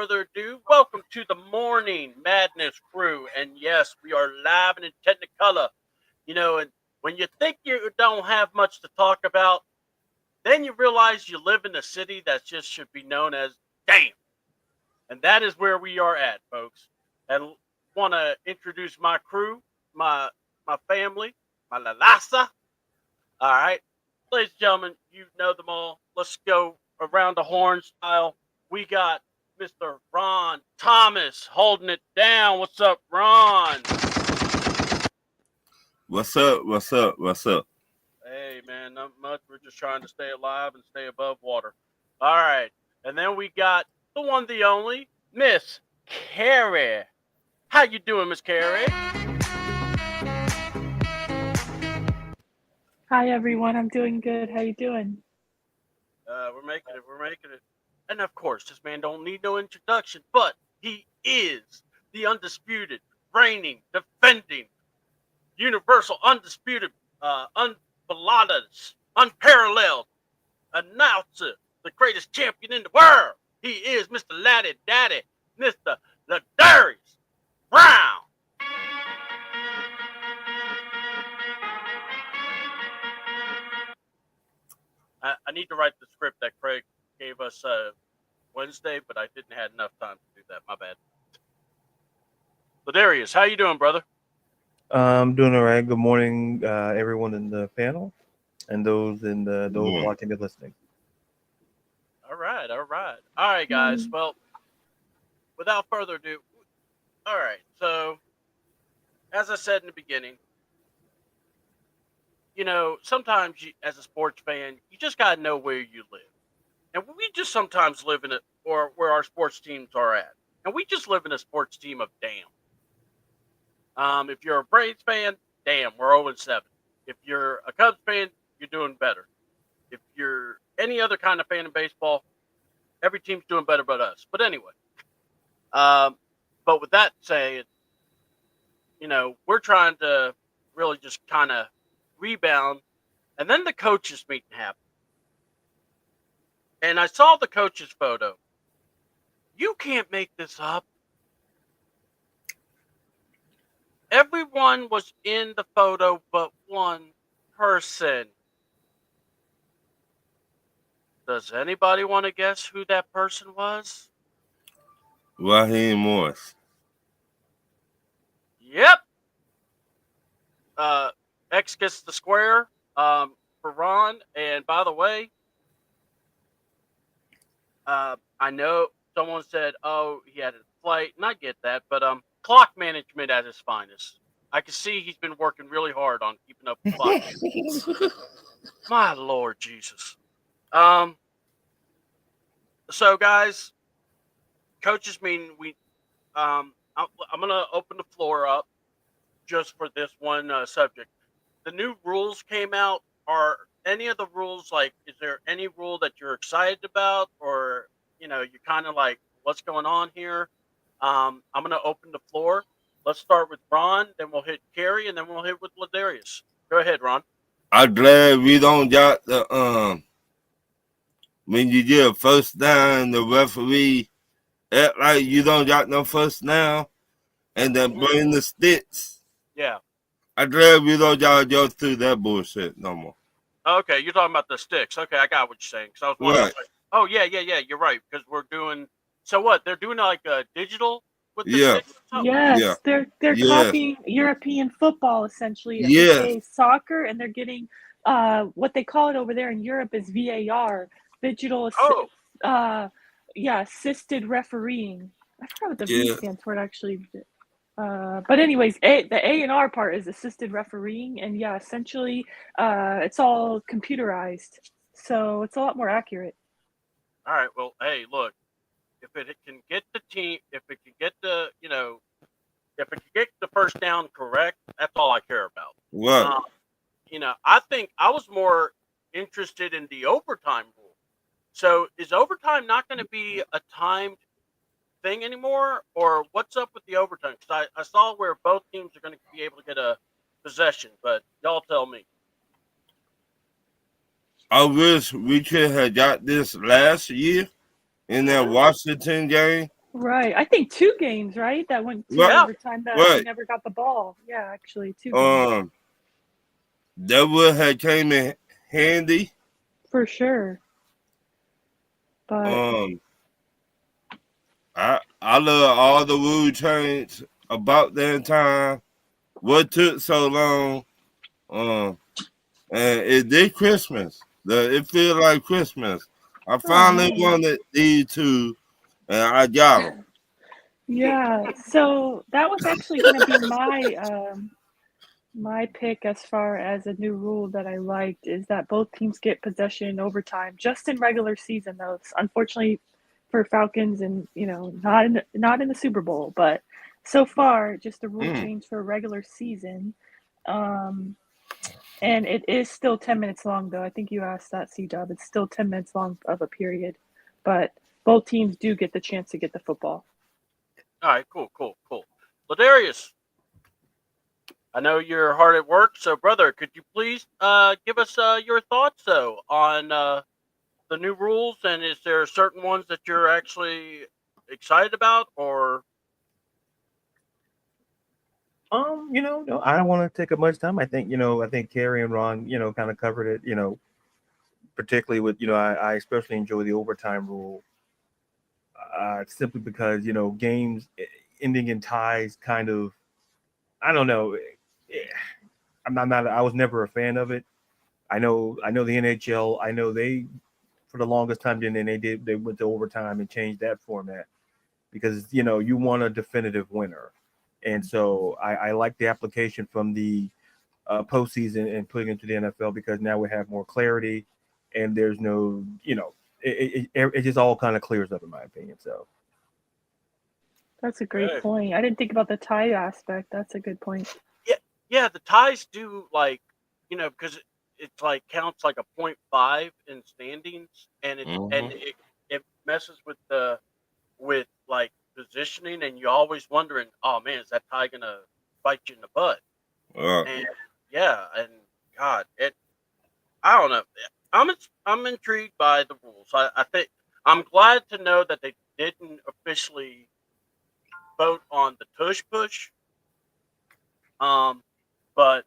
further ado, welcome to the Morning Madness crew. And yes, we are live and in Technicolor. And when you think you don't have much to talk about, then you realize you live in a city that just should be known as damn. And that is where we are at, folks. And want to introduce my crew, my family, my lalasa. All right. Ladies and gentlemen, you know them all. Let's go around the horn style. We got Mr. Ron Thomas holding it down. What's up, Ron? What's up? What's up? What's up? Hey, man, not much. We're just trying to stay alive and stay above water. All right. And then we got the one, the only, Miss Carrie. How you doing, Miss Carrie? Hi everyone, I'm doing good. How you doing? We're making it. We're making it. And of course, this man don't need no introduction, but he is the undisputed, reigning, defending, universal, undisputed, unparalleled announcer, the greatest champion in the world. He is Mr. Laddie Daddy, Mr. Ladarius Brown. I need to write the script that Craig gave us Wednesday, but I didn't have enough time to do that. My bad. Ladarius, how you doing, brother? I'm doing all right. Good morning, everyone in the panel, and those watching and listening. All right, guys. Well, without further ado, all right. So, as I said in the beginning, sometimes as a sports fan, you just gotta know where you live, and we just sometimes live in it, or where our sports teams are at, and we just live in a sports team of damn. If you're a Braves fan, damn, we're 0-7. If you're a Cubs fan, you're doing better. If you're any other kind of fan of baseball, every team's doing better but us. But anyway, but with that said, we're trying to really just kind of rebound, and then the coaches meeting happened. And I saw the coaches photo. You can't make this up. Everyone was in the photo but one person. Does anybody want to guess who that person was? Raheem Morris. Yep. X gets the square for Ron. And by the way, I know someone said, "Oh, he had a flight," and I get that, but clock management at its finest. I can see he's been working really hard on keeping up with clock. My Lord Jesus. So guys, coaches mean I'm gonna open the floor up just for this one subject. The new rules came out. Are any of the rules is there any rule that you're excited about, or you're kind of like, what's going on here? I'm gonna open the floor. Let's start with Ron, then we'll hit Carrie, and then we'll hit with Ladarius. Go ahead, Ron. I'm glad we don't got the when you get a first down, the referee act like you don't got no first down, and then bring the sticks. Yeah. I'm glad we don't gotta go through that bullshit no more. Okay, you're talking about the sticks. Okay, I got what you're saying. So I was wondering, Right. oh yeah, you're right, because we're doing. So what? They're doing like a digital with the Yeah. sticks or something? Yes, Yeah. they're Yeah. copying European football essentially. Yeah. aka soccer, and they're getting what they call it over there in Europe is VAR, digital assisted refereeing. I forgot what the V Yeah. stands for actually. But anyways, the A and R part is assisted refereeing, and essentially it's all computerized, so it's a lot more accurate. All right. Well, hey, look, if it can get the team, if it can get the, if it can get the first down correct, that's all I care about. Right. I think I was more interested in the overtime rule. So is overtime not going to be a timed thing anymore, or what's up with the overtime? Because I saw where both teams are going to be able to get a possession, but y'all tell me. I wish we could have got this last year in that Washington game Right. I think 2 games, right? That went to Right, overtime that he right. never got the ball. Yeah, actually 2 games. That would have came in handy. For sure. But Um, I love all the rule change about that time. What took so long? And it did Christmas. It feel like Christmas. I oh, finally nice. wanted these two, and I got them. Yeah. So that was actually going to be my pick as far as a new rule that I liked is that both teams get possession in overtime, just in regular season though. It's unfortunately for Falcons and not in the Super Bowl, but so far just a rule Mm. change for regular season. Um, and it is still 10 minutes long though. I think you asked that, C-Dub. It's still 10 minutes long of a period, but both teams do get the chance to get the football. All right, cool. Ladarius, I know you're hard at work, so brother, could you please give us your thoughts though on the new rules, and is there certain ones that you're actually excited about, or No, I don't want to take up much time. I think Carrie and Ron, kind of covered it. Particularly with, I especially enjoy the overtime rule, simply because games ending in ties kind of, I don't know. I'm not. I was never a fan of it. I know the NHL. I know they for the longest time they went to overtime and changed that format because you want a definitive winner, and so I like the application from the postseason and putting it into the NFL because now we have more clarity, and there's no it just all kind of clears up in my opinion. So That's a great okay. point. I didn't think about the tie aspect. That's a good point. Yeah, the ties do like because it's like counts like a 0.5 in standings, and Mm-hmm. it messes with with like positioning, and you're always wondering, oh man, is that tie gonna bite you in the butt? And yeah, and God, I don't know. I'm intrigued by the rules. I think I'm glad to know that they didn't officially vote on the tush push. But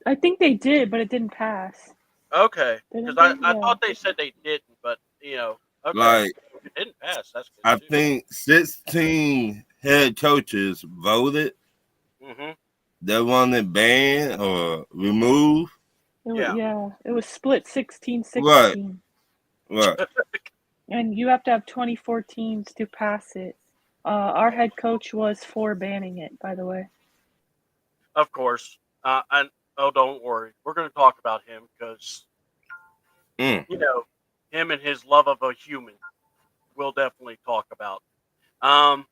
I think they did, but it didn't pass. okay, because Didn't they? I Yeah. thought they said they didn't, but okay, Like if it didn't pass. That's good I too. think 16 head coaches voted. Mm-hmm. They wanted banned or removed. Yeah. It was split Right, 16-16. right. And you have to have 24 teams to pass it. Our head coach was for banning it, by the way. Of course. And oh, don't worry, we're going to talk about him because Mm. him and his love of a human. We'll definitely talk about. Um,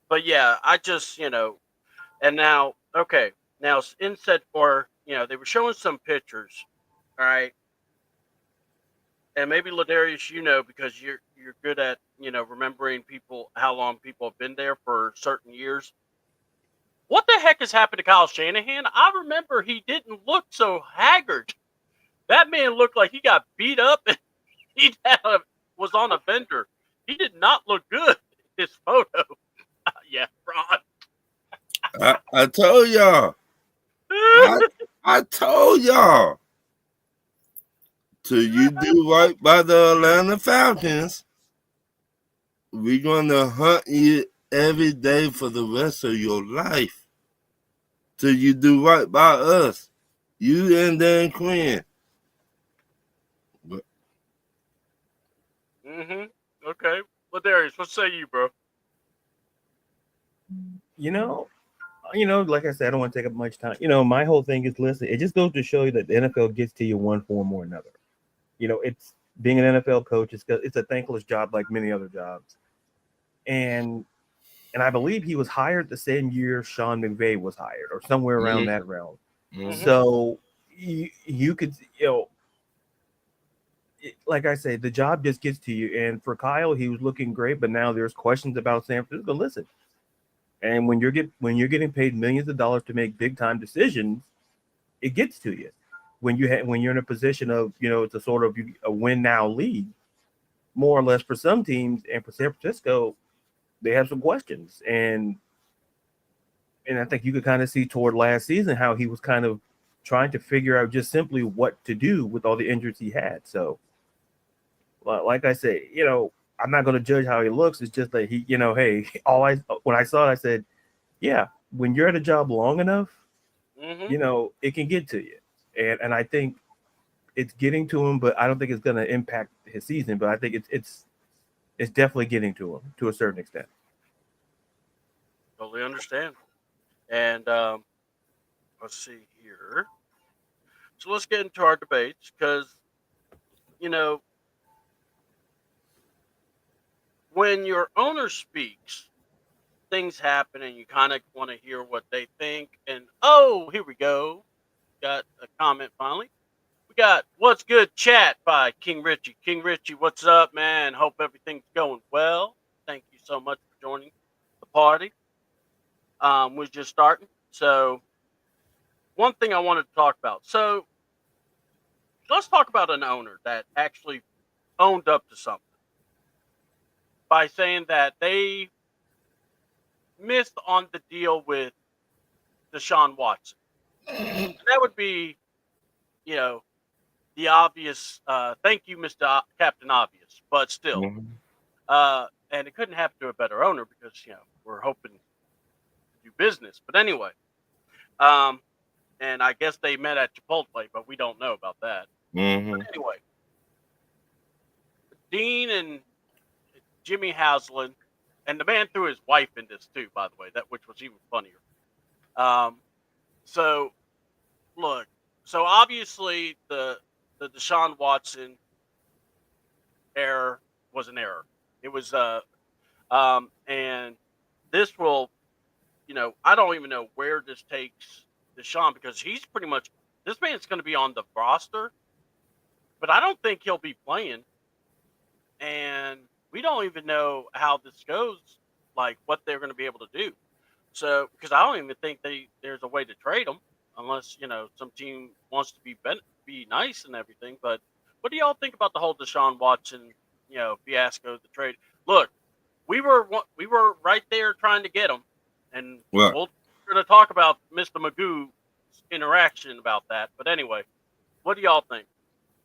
but yeah, I just and now okay, now in said for they were showing some pictures, all right, and maybe Ladarius, because you're good at remembering people, how long people have been there for certain years. What the heck has happened to Kyle Shanahan? I remember he didn't look so haggard. That man looked like he got beat up and was on a bender. He did not look good in his photo. Yeah, Ron. I told y'all. I told y'all. Till you do right by the Atlanta Falcons, we're gonna hunt you every day for the rest of your life. Till you do right by us. You and Dan Quinn. But Okay. Well, Darius, what say you, bro? you know, like I said, I don't want to take up much time. My whole thing is listen. It just goes to show you that the NFL gets to you one form or another. It's being an NFL coach. It's a thankless job like many other jobs, and I believe he was hired the same year Sean McVay was hired, or somewhere around that realm. mm-hmm. So you could, like I say, the job just gets to you. And for Kyle, he was looking great, but now there's questions about San Francisco. Listen, and when you're getting paid millions of dollars to make big time decisions, it gets to you. When you're in a position of it's a sort of a win now league, more or less for some teams, and for San Francisco, they have some questions, and I think you could kind of see toward last season how he was kind of trying to figure out just simply what to do with all the injuries he had. So, like I said, I'm not going to judge how he looks. It's just that he, hey, when I saw it, I said, yeah, when you're at a job long enough, it can get to you, and I think it's getting to him, but I don't think it's going to impact his season. But I think it's definitely getting to him to a certain extent. Totally understand. And let's see here. So let's get into our debates because, when your owner speaks, things happen and you kind of want to hear what they think. And oh, here we go. Got a comment finally. We got What's Good Chat by King Richie. King Richie, what's up, man? Hope everything's going well. Thank you so much for joining the party. We're just starting. So, one thing I wanted to talk about. So, let's talk about an owner that actually owned up to something by saying that they missed on the deal with Deshaun Watson. And that would be, the obvious. Thank you, Mr. Captain Obvious, but still, and it couldn't happen to a better owner because we're hoping to do business. But anyway, and I guess they met at Chipotle, but we don't know about that. But anyway, Dean and Jimmy Haslam, and the man threw his wife in this too, by the way, which was even funnier. So look, so obviously the Deshaun Watson error was an error. It was and this will, I don't even know where this takes Deshaun because he's pretty much, this man's going to be on the roster, but I don't think he'll be playing. And we don't even know how this goes, like what they're going to be able to do. So, because I don't even think there's a way to trade them unless, some team wants to be nice and everything. But what do y'all think about the whole Deshaun Watson, fiasco, the trade? Look, we were right there trying to get him, and we're going to talk about Mr. Magoo's interaction about that. But anyway, what do y'all think?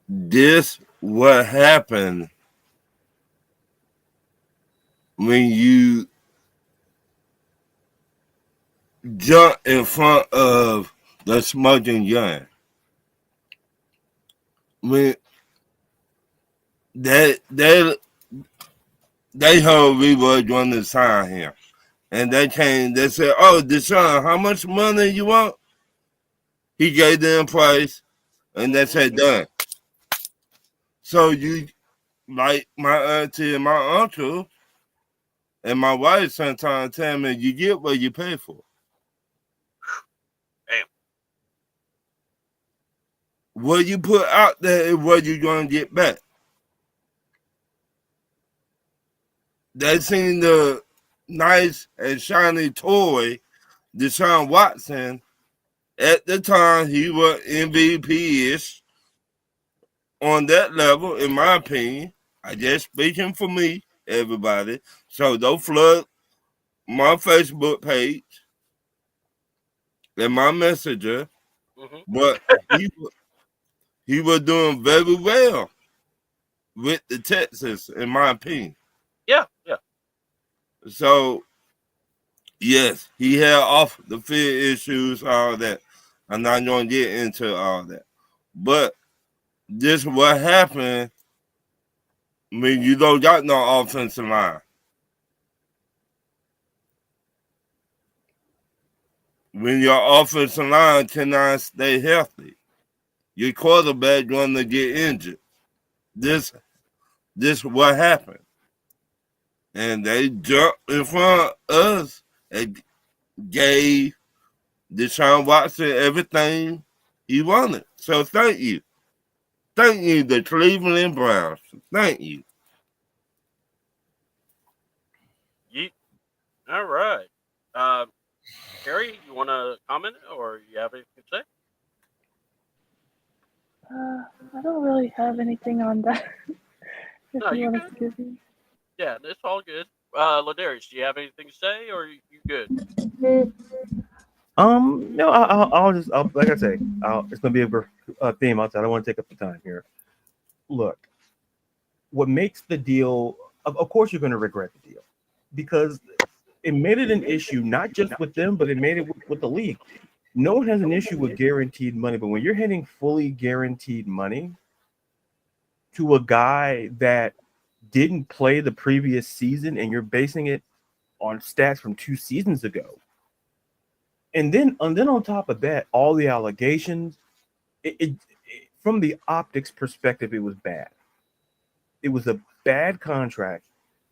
This what happened when you jump in front of the smoking gun. When they heard we were going to sign him, and they said, "Oh, Deshaun, how much money you want?" He gave them price, and they said, "Done." So you, like my auntie and my uncle, and my wife sometimes tell me, you get what you pay for. Damn. What you put out there is what you're going to get back. They seen the nice and shiny toy, Deshaun Watson. At the time, he was MVP-ish on that level, in my opinion. I just speaking for me, everybody. So don't flood my Facebook page and my messenger. But he was doing very well with the Texans, in my opinion. Yeah. So, yes, he had off the field issues, all that. I'm not going to get into all that. But this is what happened when you don't got no offensive line. When your offensive line cannot stay healthy, your quarterback going to get injured. This what happened. And they jumped in front of us and gave Deshaun Watson everything he wanted. So thank you. Thank you, the Cleveland Browns. Thank you. All right. Carrie, you want to comment or you have anything to say? I don't really have anything on that. No, you you want good? to give me? Yeah, it's all good. Ladarius, do you have anything to say, or are you good? No, I'll like I say, it's gonna be a theme. I don't want to take up the time here. Look, what makes the deal? Of course, you're gonna regret the deal because it made it an issue not just with them, but it made it with the league. No one has an issue with guaranteed money, but when you're hitting fully guaranteed money to a guy that didn't play the previous season and you're basing it on stats from 2 seasons ago. And then on top of that, all the allegations, it from the optics perspective, it was bad. It was a bad contract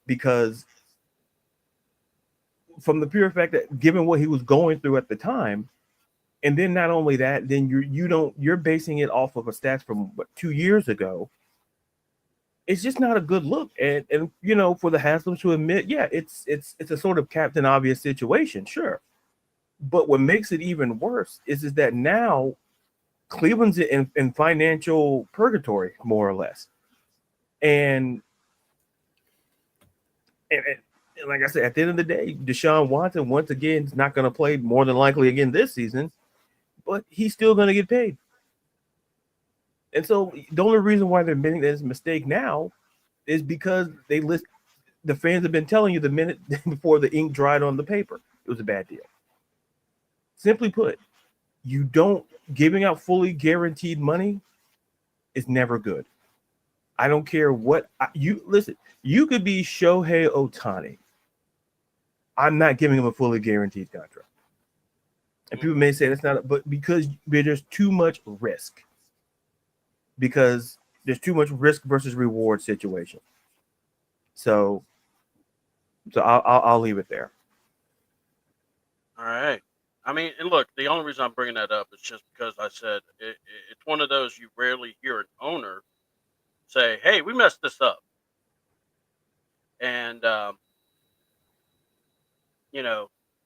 because from the pure fact that given what he was going through at the time, and then not only that, then you're basing it off of a stats from 2 years ago. It's just not a good look. And for the Haslam to admit, yeah, it's a sort of Captain Obvious situation, sure. But what makes it even worse is that now Cleveland's in financial purgatory, more or less. And like I said, at the end of the day, Deshaun Watson, once again, is not going to play more than likely again this season, but he's still going to get paid. And so the only reason why they're admitting this mistake now is because the fans have been telling you the minute before the ink dried on the paper, it was a bad deal. Simply put, giving out fully guaranteed money is never good. I don't care what listen. You could be Shohei Ohtani. I'm not giving him a fully guaranteed contract. And people may say that's not, but because there's too much risk. Because there's too much risk versus reward situation. So I'll leave it there. All right. I mean, and look, the only reason I'm bringing that up is just because I said it's one of those you rarely hear an owner say, "Hey, we messed this up," and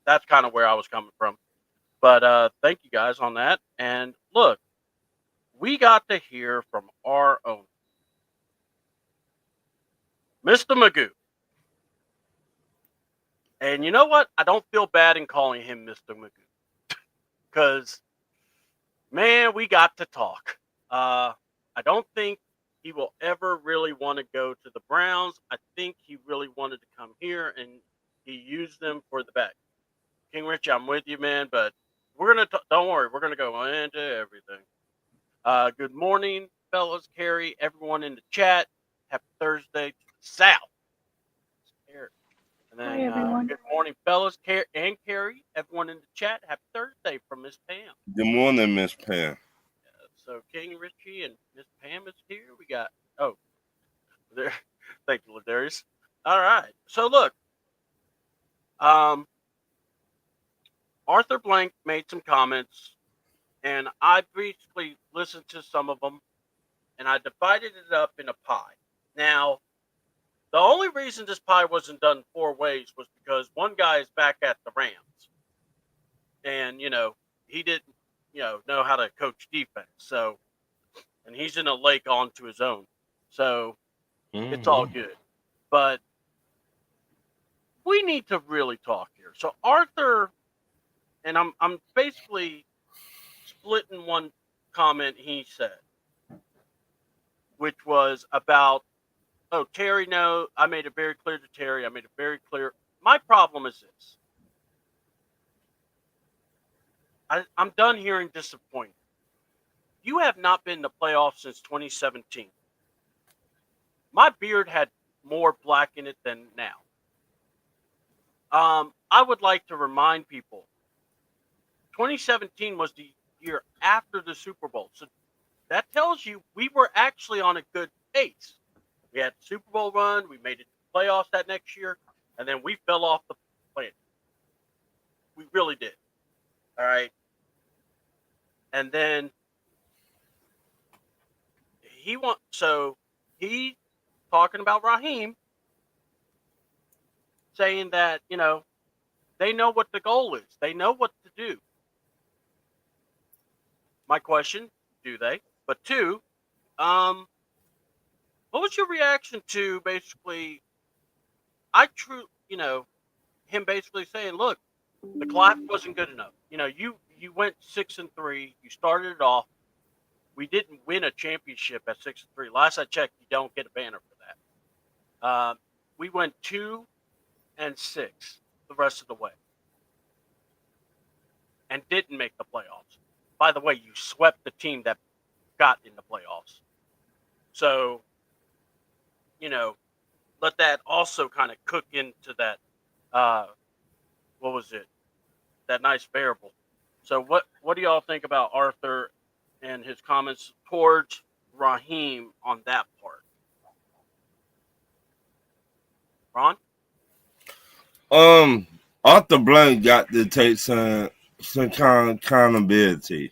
that's kind of where I was coming from. But thank you guys on that. And look, we got to hear from our owner, Mr. Magoo. And you know what? I don't feel bad in calling him Mr. Magoo. Because, man, we got to talk. I don't think he will ever really want to go to the Browns. I think he really wanted to come here, and he used them for the bet. King Richie, I'm with you, man, but we're going to, don't worry, we're going to go into everything. Good morning, fellas, Carrie, everyone in the chat. Happy Thursday to the South. And then, hi, everyone. Good morning, fellas, and Carrie, everyone in the chat. Happy Thursday from Miss Pam. Good morning, Miss Pam. So King Richie and Miss Pam is here. We got there. Thank you, Ladarius. All right. So look, Arthur Blank made some comments, and I basically listened to some of them, and I divided it up in a pie. Now, the only reason this pie wasn't done 4 ways was because one guy is back at the Rams. And, he didn't, know how to coach defense. So, and he's in a lake onto his own. So, it's all good. But we need to really talk here. So, Arthur, and I'm basically splitting one comment he said, which was about, Terry, no, I made it very clear to Terry. I made it very clear. My problem is this. I'm done hearing disappointment. You have not been in the playoffs since 2017. My beard had more black in it than now. I would like to remind people, 2017 was the year after the Super Bowl. So that tells you we were actually on a good pace. We had the Super Bowl run. We made it to the playoffs that next year. And then we fell off the planet. We really did. All right. And then he talking about Raheem, saying that, they know what the goal is. They know what to do. My question, do they? But 2, what was your reaction to basically, him basically saying, look, the clock wasn't good enough. You went 6-3. You started it off. We didn't win a championship at 6-3. Last I checked, you don't get a banner for that. We went 2-6 the rest of the way and didn't make the playoffs. By the way, you swept the team that got in the playoffs. So, let that also kind of cook into that. What was it? That nice variable. So, what do y'all think about Arthur and his comments towards Raheem on that part? Ron? Arthur Blank got to take some kind of accountability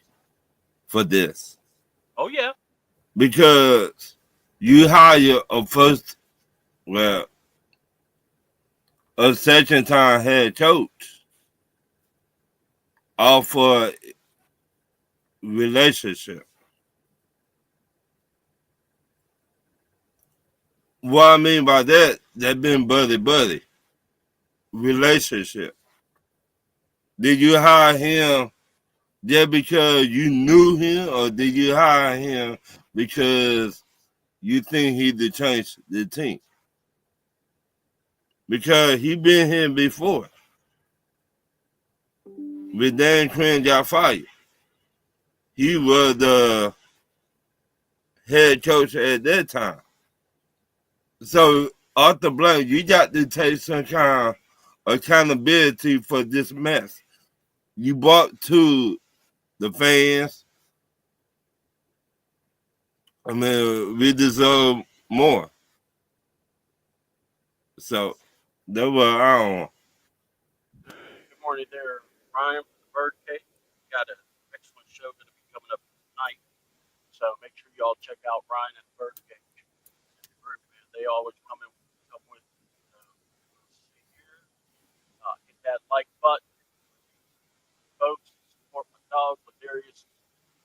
for this. Oh yeah. Because you hire a second time head coach all for relationship. What I mean by that been buddy relationship. Did you hire him just because you knew him, or did you hire him because you think he'd change the team? Because he been here before. When Dan Quinn got fired, he was the head coach at that time. So Arthur Blank, you got to take some kind of accountability for this mess. You brought to the fans. I mean, we deserve more. So that was I don't know. Good morning there, Ryan from the Birdcage. Got an excellent show going to be coming up tonight. So make sure y'all check out Ryan and the Birdcage. And the group, man, they always come with. Let's see here. Hit that like button, folks. Support my dog, Ladarius.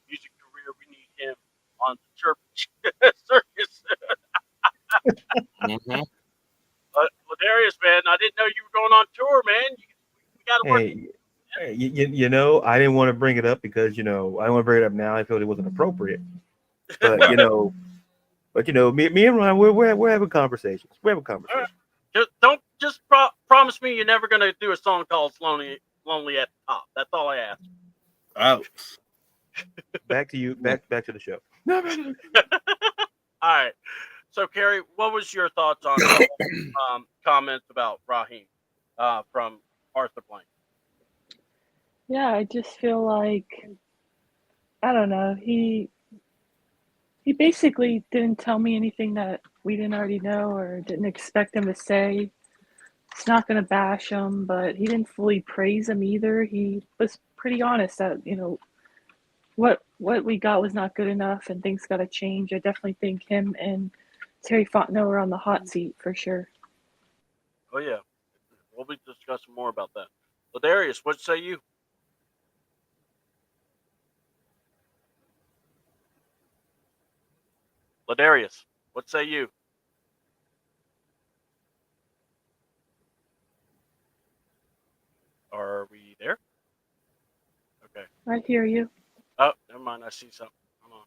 Music career, we need him on the Chirp Circus. Mm-hmm. Ladarius, man, I didn't know you were going on tour, man. We got to work. Hey, I didn't want to bring it up because I don't want to bring it up now. I felt it wasn't appropriate. But me and Ryan, we're having conversations. We're having conversations. Don't promise me you're never gonna do a song called "Lonely at the Top." That's all I ask. Ouch. Back to you. Back to the show. All right. So, Carrie, what was your thoughts on comments about Raheem from Arthur Blank? Yeah, I just feel like, I don't know, he basically didn't tell me anything that we didn't already know or didn't expect him to say. It's not going to bash him, but he didn't fully praise him either. He was pretty honest that, what we got was not good enough and things got to change. I definitely think him and Terry Fontenot are on the hot seat for sure. Oh, yeah. We'll be discussing more about that. So, Darius, what say you? Ladarius, what say you? Are we there? Okay. I hear you. Oh, never mind. I see something. Hold on.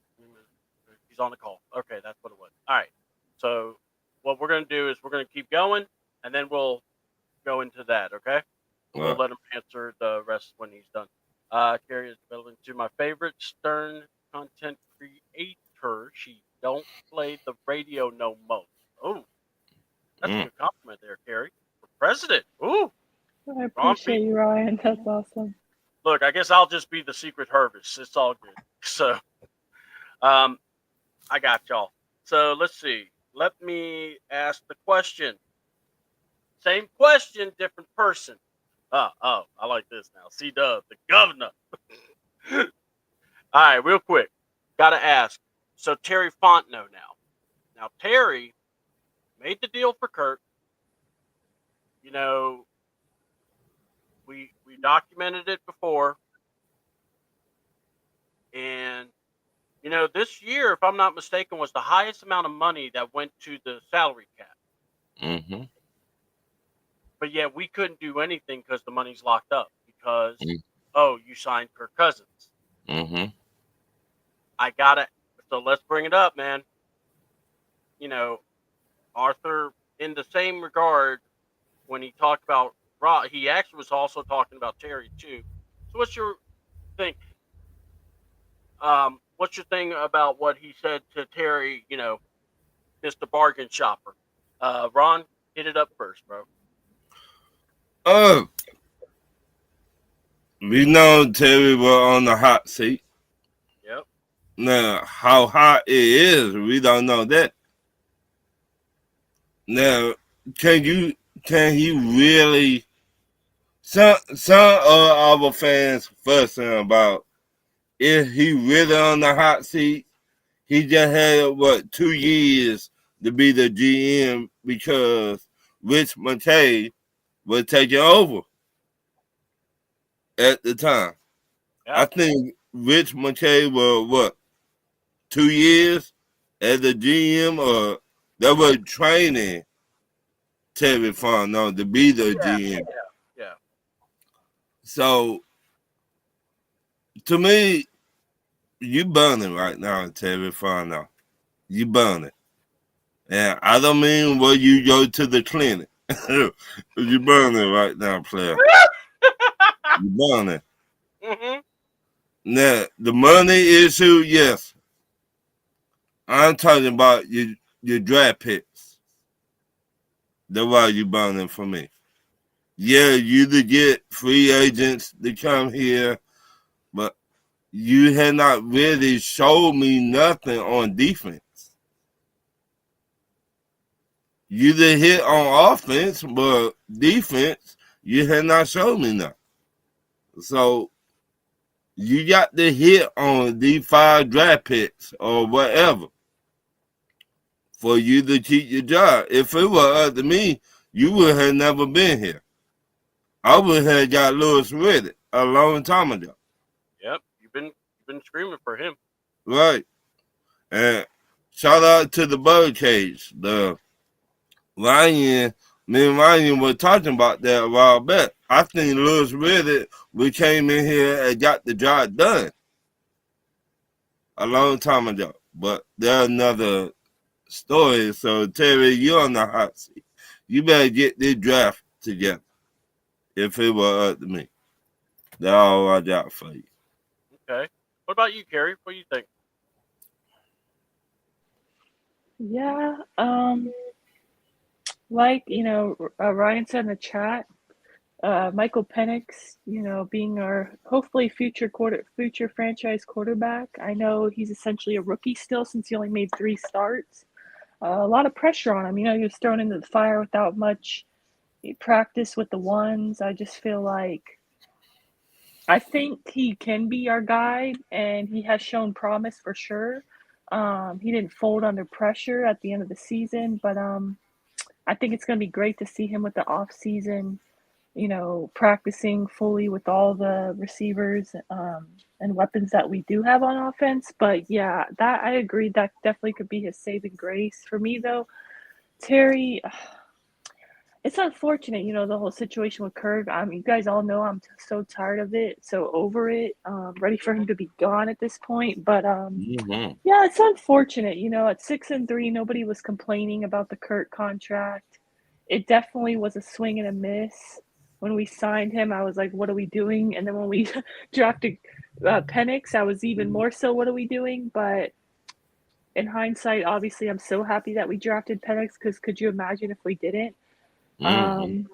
He's on the call. Okay, that's what it was. All right. So what we're going to do is we're going to keep going, and then we'll go into that, okay? We'll let him answer the rest when he's done. Carrie is building to my favorite Stern content creator. She don't play the radio no more. Oh, that's a good compliment there, Carrie. For president. Ooh. I appreciate you, Ryan. That's awesome. Look, I guess I'll just be the secret harvest. It's all good. So, I got y'all. So let's see. Let me ask the question. Same question, different person. Oh, I like this now. C-Dub, the governor. All right, real quick. Got to ask. So Terry Fontenot now. Now, Terry made the deal for Kurt. We documented it before. And, this year, if I'm not mistaken, was the highest amount of money that went to the salary cap. Mm-hmm. but yeah, we couldn't do anything because the money's locked up because, Mm. you signed Kirk Cousins. Mm-hmm. I got it. So let's bring it up, man. You know, Arthur, in the same regard, when he talked about Raw, he actually was also talking about Terry too. So what's your thing? What's your thing about what he said to Terry? Mr. Bargain Shopper. Ron, hit it up first, bro. Uh, we know Terry was on the hot seat. Yep. Now, how hot it is, we don't know that. Now, can he really? Some of our fans fussing about if he really on the hot seat. He just had 2 years to be the GM because Rich McKay was taking over at the time. Yeah. I think Rich McKay was 2 years as a GM, or they were training Terry Fontenot to be the GM. Yeah. So to me, you burning right now, Terry Fontenot. You burning. And I don't mean where you go to the clinic. You burning right now, player. You burning. Mm-hmm. Now, the money issue, yes. I'm talking about your draft picks. That's why you burning for me. Yeah, you to get free agents to come here, but you had not really showed me nothing on defense. You did hit on offense, but defense, you had not showed me nothing. So you got to hit on these 5 draft picks or whatever for you to keep your job. If it were up to me, you would have never been here. I would have got Lewis Riddick a long time ago. Yep. You've been screaming for him. Right. And shout out to the Birdcage. The Ryan, me and Ryan were talking about that a while back. I think Lewis Riddick, we came in here and got the job done a long time ago. But there's another story. So Terry, you're on the hot seat. You better get this draft together. If it were up to me, that's all I got for you. Okay. What about you, Carrie? What do you think? Yeah, like Ryan said in the chat, Michael Penix, being our hopefully future franchise quarterback. I know he's essentially a rookie still since he only made 3 starts. A lot of pressure on him. He was thrown into the fire without much practice with the ones. I just feel like I think he can be our guy, and he has shown promise for sure. He didn't fold under pressure at the end of the season, but I think it's going to be great to see him with the off season, practicing fully with all the receivers and weapons that we do have on offense. But yeah, that I agree that definitely could be his saving grace. For me though, Terry, it's unfortunate, the whole situation with Kirk. You guys all know I'm so tired of it, so over it, ready for him to be gone at this point. But Mm-hmm. yeah, it's unfortunate. At 6-3, nobody was complaining about the Kirk contract. It definitely was a swing and a miss. When we signed him, I was like, what are we doing? And then when we drafted Penix, I was even more so, what are we doing? But in hindsight, obviously, I'm so happy that we drafted Penix because could you imagine if we didn't? Mm-hmm.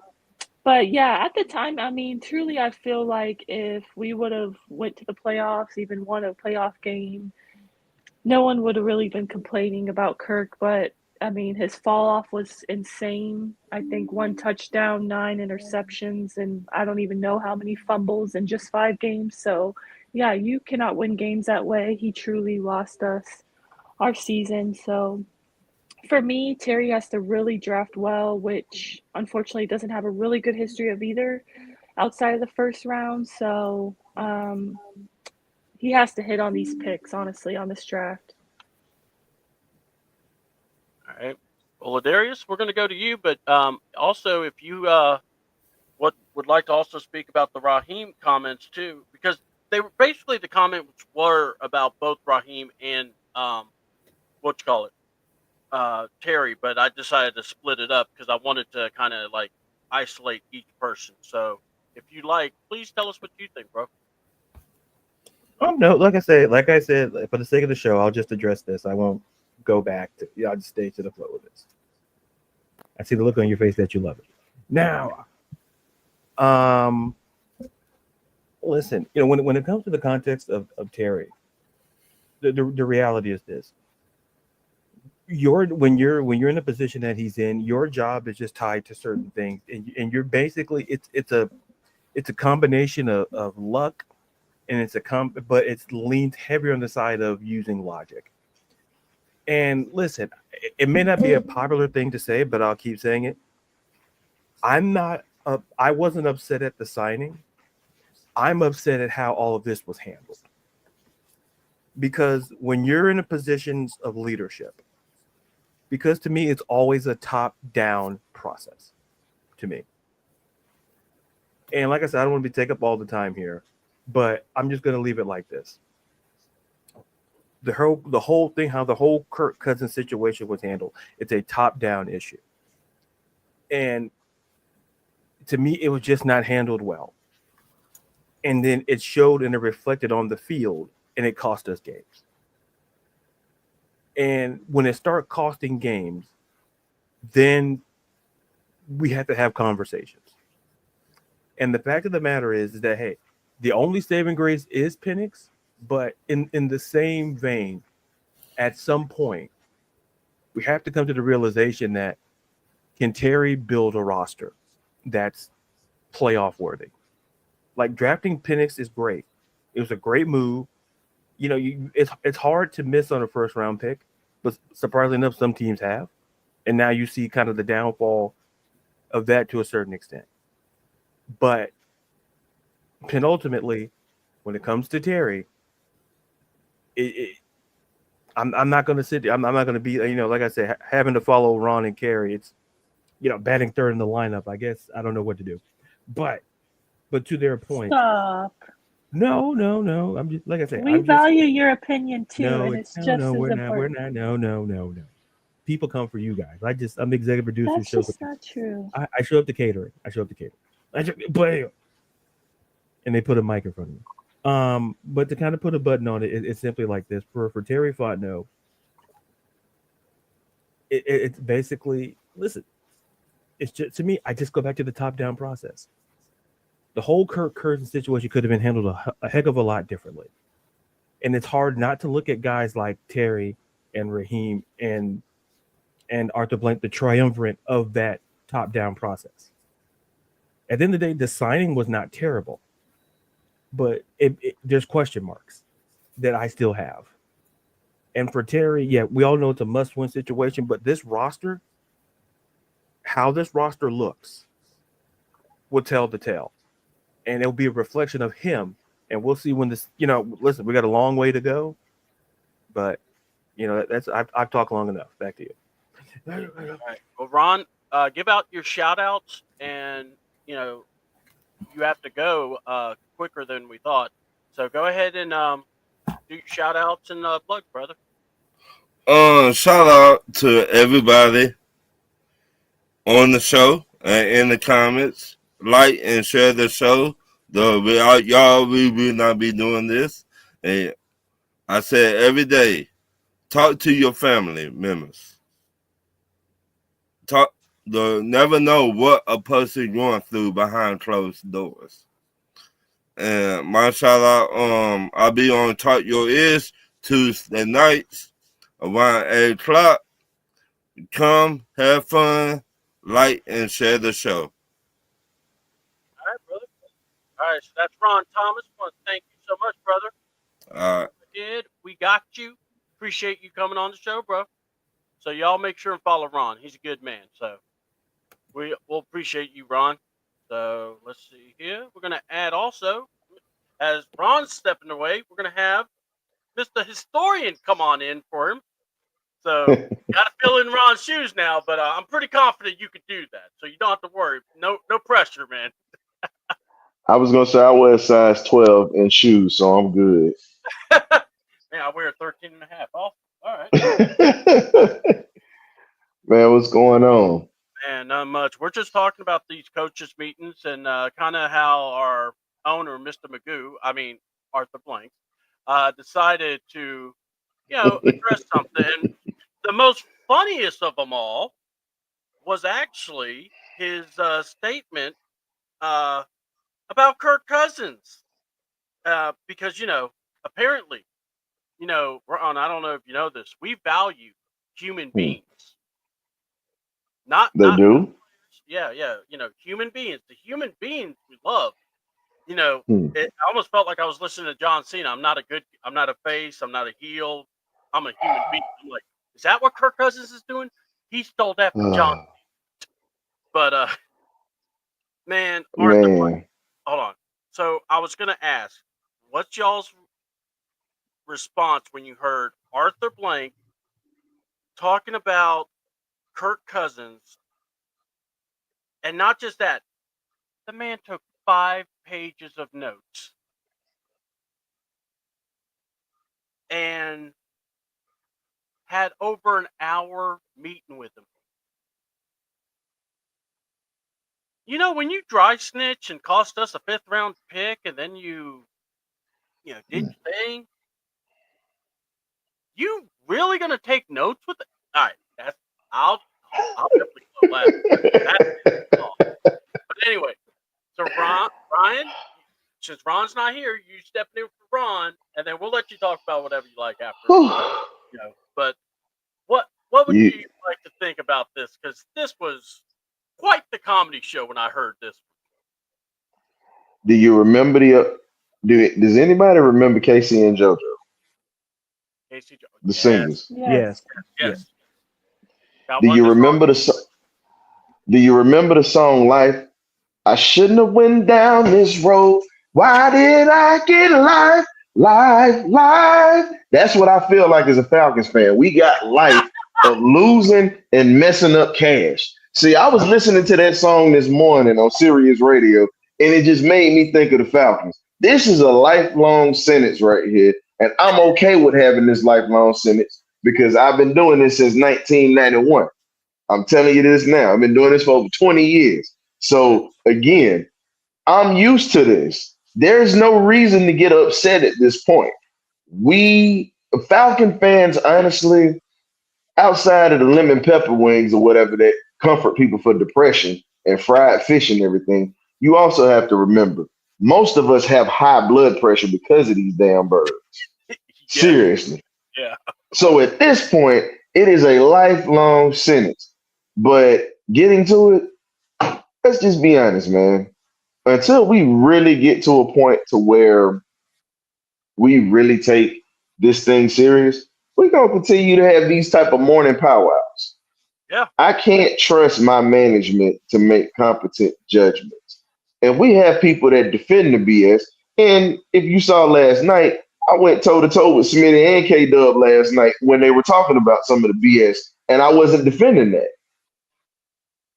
But yeah, at the time, truly, I feel like if we would have went to the playoffs, even won a playoff game, no one would have really been complaining about Kirk. But his fall off was insane. I think 1 touchdown, 9 interceptions, and I don't even know how many fumbles in just 5 games. So yeah, you cannot win games that way. He truly lost us our season. So for me, Terry has to really draft well, which unfortunately doesn't have a really good history of either outside of the first round. So he has to hit on these picks, honestly, on this draft. All right. Well, Ladarius, we're going to go to you, but also if you would like to also speak about the Raheem comments too, because they were basically the comments were about both Raheem and what you call it, Terry, but I decided to split it up because I wanted to kind of like isolate each person. So if you like, please tell us what you think, bro. Oh no, like I said, for the sake of the show, I'll just address this. I won't go back to. I'll just stay to the flow of this. I see the look on your face that you love it. Now, listen, when it comes to the context of Terry, the reality is this: when you're in a position that he's in, your job is just tied to certain things, and you're basically it's a combination of luck, and but it's leans heavier on the side of using logic. And listen, it may not be a popular thing to say, but I'll keep saying it. I wasn't upset at the signing. I'm upset at how all of this was handled. Because when you're in a positions of leadership, because to me, it's always a top-down process to me. And like I said, I don't want to take up all the time here, but I'm just going to leave it like this. The whole thing, how the whole Kirk Cousins situation was handled, it's a top-down issue. And to me, it was just not handled well. And then it showed and it reflected on the field, and it cost us games. And when it started costing games, then we had to have conversations. And the fact of the matter is that, hey, the only saving grace is Penix, but in the same vein, at some point, we have to come to the realization that can Terry build a roster that's playoff worthy? Like drafting Penix is great. It was a great move. It's hard to miss on a first round pick, but surprisingly enough, some teams have. And now you see kind of the downfall of that to a certain extent. But penultimately, when it comes to Terry, I'm not going to sit there. I'm not going to be, like I said, having to follow Ron and Carrie. It's, batting third in the lineup. I guess I don't know what to do. But to their point. Stop. No. I'm just, like I said, We value your opinion too, no, and it's just as important. We're not. No. People come for you guys. I'm the executive producer. That's just not true. I show up to catering. But and they put a mic in front of me. But to kind of put a button on it, it's simply like this. For Terry Fontenot, it's basically, listen, it's just, to me, I just go back to the top-down process. The whole Kirk Cousins situation could have been handled a heck of a lot differently. And it's hard not to look at guys like Terry and Raheem and Arthur Blank, the triumvirate of that top-down process. At the end of the day, the signing was not terrible. But there's question marks that I still have. And for Terry, yeah, we all know it's a must-win situation, but this roster, how this roster looks, will tell the tale. And it'll be a reflection of him. And we'll see when this, listen, we got a long way to go. But, I've talked long enough. Back to you. All right. Well, Ron, give out your shout-outs, and, you have to go quicker than we thought. So go ahead and do your shout-outs and plug, brother. Shout out to everybody on the show and in the comments. Like and share the show. Without y'all, we will not be doing this. And I said every day, talk to your family members. Never know what a person going through behind closed doors. And my shout out, I'll be on Talk Your Ears Tuesday nights around 8 o'clock. Come, have fun, like, and share the show. All right, brother. All right, so that's Ron Thomas. I want to thank you so much, brother. All right. We got you. Appreciate you coming on the show, bro. So y'all make sure and follow Ron. He's a good man. So we'll appreciate you, Ron. So let's see here. We're going to add also, as Ron's stepping away, we're going to have Mr. Historian come on in for him. So got to fill in Ron's shoes now, but I'm pretty confident you could do that. So you don't have to worry. No pressure, man. I was gonna say I wear a size 12 in shoes, so I'm good. Man, I wear a 13 and a half. Oh, all right. Man, what's going on? Man, not much. We're just talking about these coaches' meetings and kind of how our owner, Mr. Magoo, I mean Arthur Blank, decided to, address something. And the most funniest of them all was actually his statement uh, about Kirk Cousins, because apparently, Ron, I don't know if you know this, we value human Hmm. beings, not They not do? yeah, human beings, the human beings we love. Hmm. I almost felt like I was listening to John Cena. I'm not a face, I'm not a heel, I'm a human being. I'm like, is that what Kirk Cousins is doing? He stole that from John. But man, Arthur, Man. hold on. So I was gonna ask, what's y'all's response when you heard Arthur Blank talking about Kirk Cousins, and not just that, the man took 5 pages of notes and had over an hour meeting with him. When you dry snitch and cost us a 5th round pick, and then you did your thing, you really gonna take notes with it? All right, I'll definitely go last. But anyway, so Ryan, since Ron's not here, you step in for Ron, and then we'll let you talk about whatever you like after. But what would You, you like to think about this? Because this was quite the comedy show when I heard this. do you remember does anybody remember Casey and JoJo, Casey, the yes, singers? Yes. yes. Got Do one you of the songs. remember do you remember the song Life? I shouldn't have went down this road. Why did I get life? Life, life. That's what I feel like as a Falcons fan. We got life of losing and messing up cash. See, I was listening to that song this morning on Sirius Radio, and it just made me think of the Falcons. This is a lifelong sentence right here, and I'm okay with having this lifelong sentence because I've been doing this since 1991. I'm telling you this now. I've been doing this for over 20 years. So again, I'm used to this. There's no reason to get upset at this point. We Falcon fans, honestly, outside of the lemon pepper wings or whatever that comfort people for depression and fried fish and everything, you also have to remember most of us have high blood pressure because of these damn birds. Seriously. Yeah. So at this point, it is a lifelong sentence. But getting to it, let's just be honest, man. Until we really get to a point to where we really take this thing serious, we're gonna continue to have these type of morning powwows. Yeah. I can't trust my management to make competent judgments. And we have people that defend the BS. And if you saw last night, I went toe to toe with Smitty and K Dub last night when they were talking about some of the BS, and I wasn't defending that.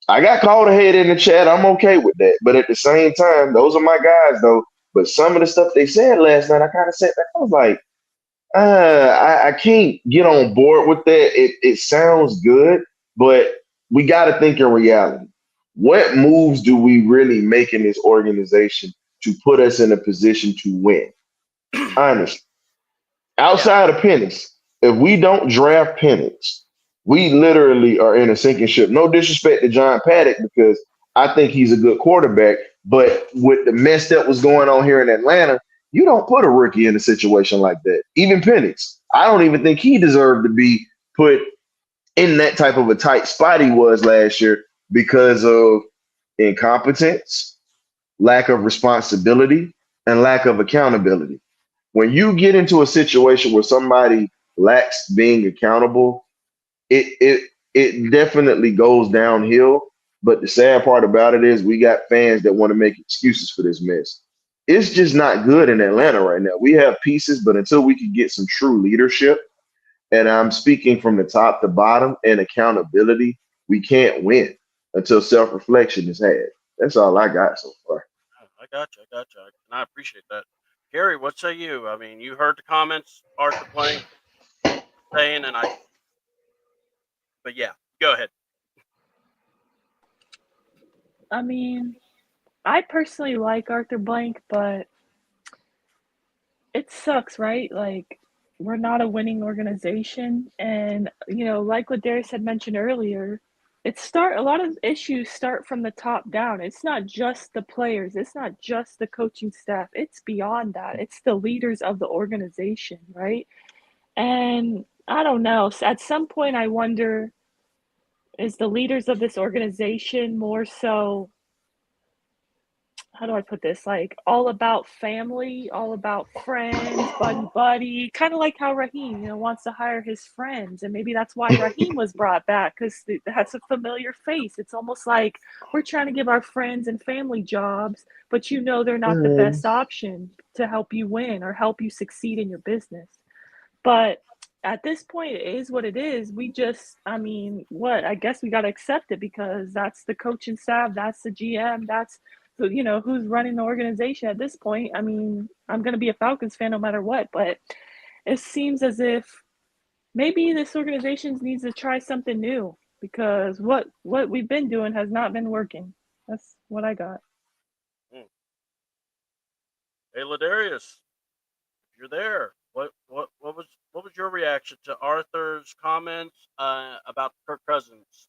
I got called ahead in the chat. I'm okay with that. But at the same time, those are my guys, though. But some of the stuff they said last night, I kind of said that. I was like, I can't get on board with that. It sounds good, but we got to think in reality. What moves do we really make in this organization to put us in a position to win? Honestly. Outside of Penix, if we don't draft Penix, we literally are in a sinking ship. No disrespect to John Paddock because I think he's a good quarterback, but with the mess that was going on here in Atlanta, you don't put a rookie in a situation like that. Even Penix, I don't even think he deserved to be put in that type of a tight spot he was last year because of incompetence, lack of responsibility, and lack of accountability. When you get into a situation where somebody lacks being accountable, it definitely goes downhill. But the sad part about it is we got fans that want to make excuses for this mess. It's just not good in Atlanta right now. We have pieces, but until we can get some true leadership, and I'm speaking from the top to bottom and accountability, we can't win until self-reflection is had. That's all I got so far. I gotcha. And I appreciate that. Carrie, what say you? I mean, you heard the comments Arthur Blank saying, but yeah, go ahead. I mean, I personally like Arthur Blank, but it sucks, right? Like, we're not a winning organization, and like what Darius had mentioned earlier, a lot of issues start from the top down. It's not just the players, it's not just the coaching staff, it's beyond that. It's the leaders of the organization, right? And I don't know. At some point, I wonder, is the leaders of this organization more so, how do I put this? Like, all about family, all about friends, buddy, kind of like how Raheem, wants to hire his friends. And maybe that's why Raheem was brought back, because that's a familiar face. It's almost like we're trying to give our friends and family jobs, but they're not the best option to help you win or help you succeed in your business. But at this point, it is what it is. I guess we got to accept it, because that's the coaching staff, that's the GM, that's who's running the organization at this point. I mean, I'm going to be a Falcons fan no matter what, but it seems as if maybe this organization needs to try something new, because what we've been doing has not been working. That's what I got. Hey, Ladarius, if you're there, what was your reaction to Arthur's comments about Kirk Cousins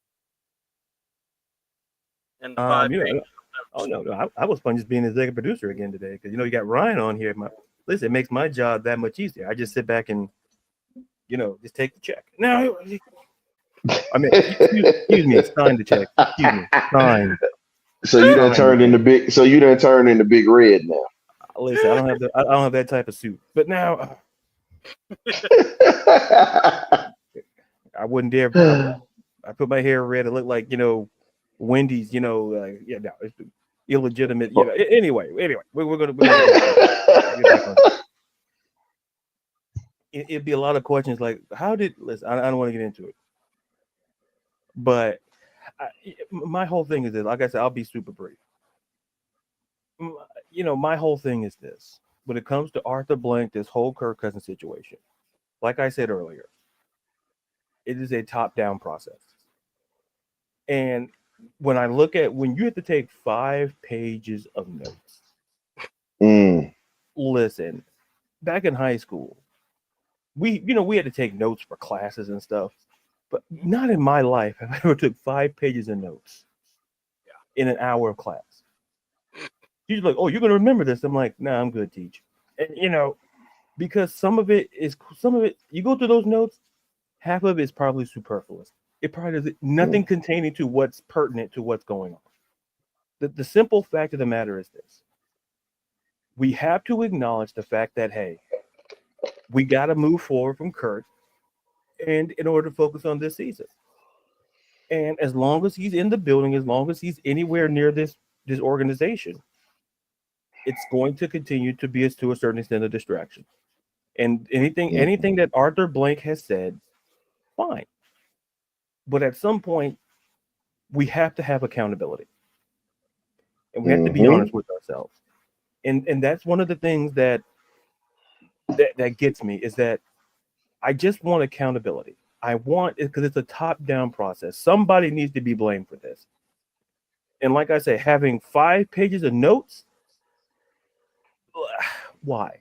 and the 5 pages? Oh no, I was fun just being the executive producer again today, because you got Ryan on here. Listen, it makes my job that much easier. I just sit back and just take the check. Now, I mean, excuse me, sign the check. Excuse me, sign. So you done turned into big red now. Listen, I don't have that type of suit, but now I wouldn't dare. I put my hair red. It looked like Wendy's, no, it's illegitimate. Anyway, we're gonna get back on. It'd be a lot of questions like, listen, I don't want to get into it, but my whole thing is this. Like I said, I'll be super brief. My whole thing is this: when it comes to Arthur Blank, this whole Kirk Cousins situation, like I said earlier, it is a top-down process, and when I look at when you have to take 5 pages of notes, listen, back in high school, we had to take notes for classes and stuff, but not in my life have I ever took 5 pages of notes in an hour of class. She's like, "Oh, you're gonna remember this?" I'm like, "Nah, I'm good, teach." And because some of it you go through those notes, half of it is probably superfluous. It probably does nothing containing to what's pertinent to what's going on. The simple fact of the matter is this: we have to acknowledge the fact that, hey, we got to move forward from Kurt, and in order to focus on this season. And as long as he's in the building, as long as he's anywhere near this organization, it's going to continue to be, to a certain extent, a distraction. And anything that Arthur Blank has said, fine. But at some point, we have to have accountability, and we have to be honest with ourselves. And that's one of the things that gets me, is that I just want accountability. I want it because it's a top-down process. Somebody needs to be blamed for this. And like I say, having 5 pages of notes, why?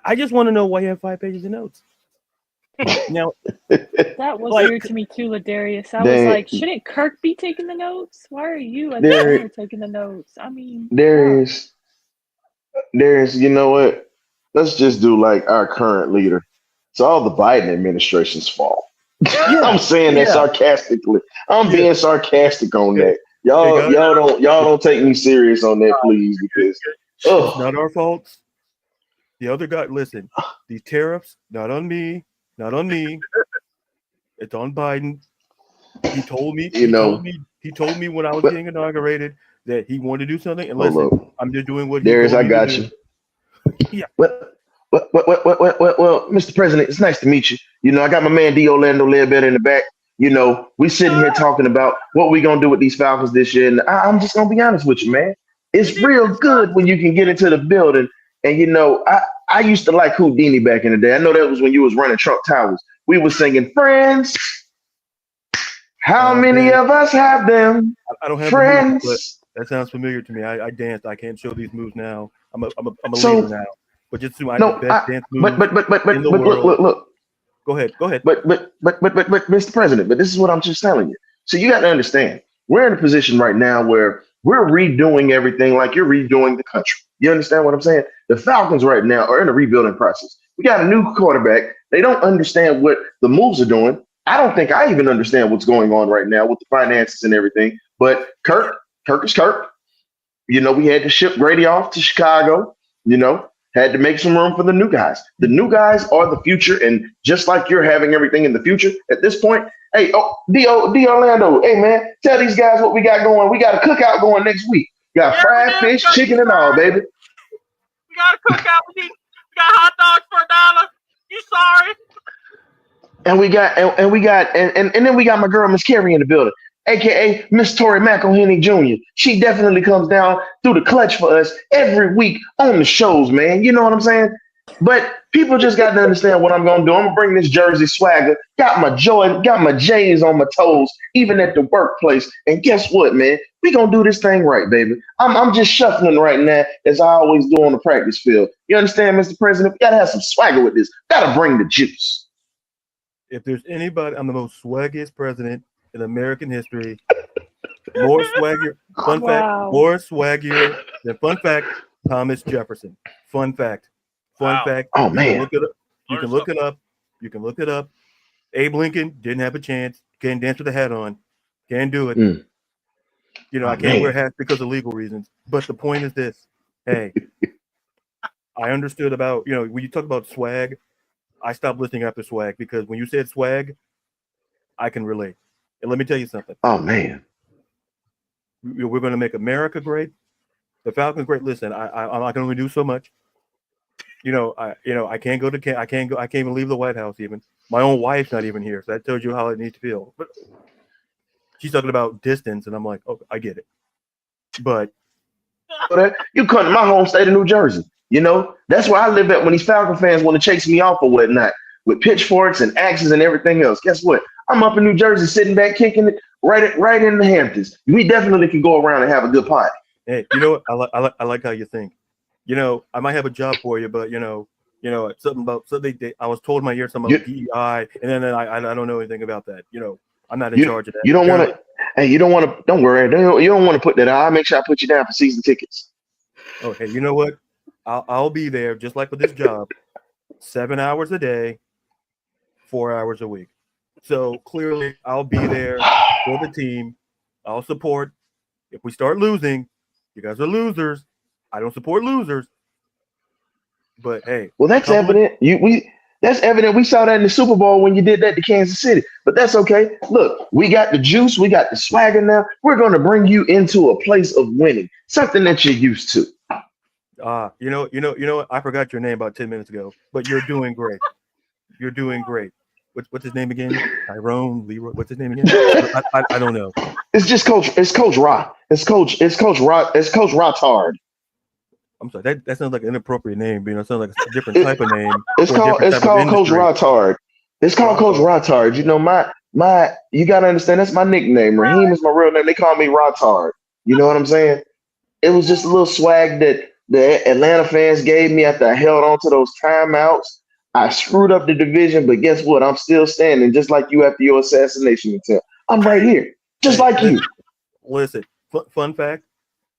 I just want to know why you have 5 pages of notes. Now, that was weird to me too, Ladarius. I was like, shouldn't Kirk be taking the notes? Why are you as the owner taking the notes? I mean, Darius, you know what? Let's just do like our current leader. It's all the Biden administration's fault. I'm saying that sarcastically. I'm being sarcastic on that. Y'all don't take me serious on that, please, because it's not our fault. The other guy, listen, these tariffs, not on me. It's on Biden. He told me. He told me when I was being inaugurated that he wanted to do something. And listen, I'm just doing what he told me. I got you. Yeah. Well, Mr. President, it's nice to meet you. I got my man D. Orlando Ledbetter in the back. We sitting here talking about what we gonna do with these Falcons this year, and I'm just gonna be honest with you, man. It's real good when you can get into the building. And I used to like Houdini back in the day. I know that was when you was running Trump Towers. We were singing Friends. How many Man, of us have them? I don't have the moves, but Friends. that sounds familiar to me. I danced. I can't show these moves now. I'm a leader So now. But just I had the no, best dance but moves but but but in the but but look, world. look, look. Go ahead. But, Mr. President, but this is what I'm just telling you. So you got to understand, we're in a position right now where we're redoing everything like you're redoing the country. You understand what I'm saying? The Falcons right now are in a rebuilding process. We got a new quarterback. They don't understand what the moves are doing. I don't think I even understand what's going on right now with the finances and everything. But Kirk is Kirk. We had to ship Grady off to Chicago. Had to make some room for the new guys. The new guys are the future, and just like you're having everything in the future at this point, hey, D Orlando, hey man, tell these guys what we got going. We got a cookout going next week. Got Yeah, we fried do. fish, chicken, and all, baby. We got a cookout. We got hot dogs for $1. You sorry? And we got and then we got my girl Miss Carrie in the building, aka Miss Tori McElhenney Jr. She definitely comes down through the clutch for us every week on the shows, man. You know what I'm saying? But people just got to understand what I'm gonna do. I'm gonna bring this Jersey swagger. Got my Jordan, got my J's on my toes, even at the workplace. And guess what, man? We gonna do this thing right, baby. I'm just shuffling right now, as I always do on the practice field. You understand, Mr. President? We gotta have some swagger with this. Gotta bring the juice. If there's anybody, I'm the most swaggiest president in American history. More swaggier. Fun fact, Wow. more swaggier than fun fact, Thomas Jefferson. Fun fact. Fun Wow. fact. Oh You man. can look it up. You Learn can look it up. You can look it up. Abe Lincoln didn't have a chance. Can't dance with a hat on. Can't do it. Mm. I Oh, can't wear man. hats because of legal reasons. But the point is this. Hey, I understood about, when you talk about swag, I stopped listening after swag because when you said swag, I can relate. And let me tell you something. Oh man. We're going to make America great. The Falcons great. Listen, I can only do so much. I can't go to I can't even leave the White House even. My own wife's not even here, so that tells you how it needs to feel. But she's talking about distance, and I'm like, oh, I get it. But You come to my home state of New Jersey. That's where I live at when these Falcon fans want to chase me off or whatnot with pitchforks and axes and everything else. Guess what? I'm up in New Jersey sitting back kicking it right in the Hamptons. We definitely can go around and have a good party. hey, you know what? I like how you think. I might have a job for you, but something about something. I was told in my ear something about PEI, and then I don't know anything about that. I'm not in charge of that. You don't want to. Hey, you don't want to. Don't worry. You don't want to put that out. I'll make sure I put you down for season tickets. Oh, hey, you know what? I'll be there just like with this job, 7 hours a day, 4 hours a week. So clearly, I'll be there for the team. I'll support. If we start losing, you guys are losers. I don't support losers. But hey, well, that's evident. That's evident. We saw that in the Super Bowl when you did that to Kansas City. But that's okay. Look, we got the juice. We got the swagger now. We're going to bring you into a place of winning, something that you're used to. You know. I forgot your name about 10 minutes ago, but you're doing great. You're doing great. What's his name again? Tyrone, Leroy. What's his name again? I don't know. It's just Coach. It's Coach Ra. It's Coach Ra. It's Coach Rotard. I'm sorry. That sounds like an inappropriate name. It sounds like a different type of name. It's called Coach Rotard. It's called Coach Rotard. My. You gotta understand. That's my nickname. Raheem is my real name. They call me Rotard. You know what I'm saying? It was just a little swag that the Atlanta fans gave me after I held on to those timeouts. I screwed up the division, but guess what? I'm still standing, just like you after your assassination attempt. I'm right here, just like you. Listen, fun fact: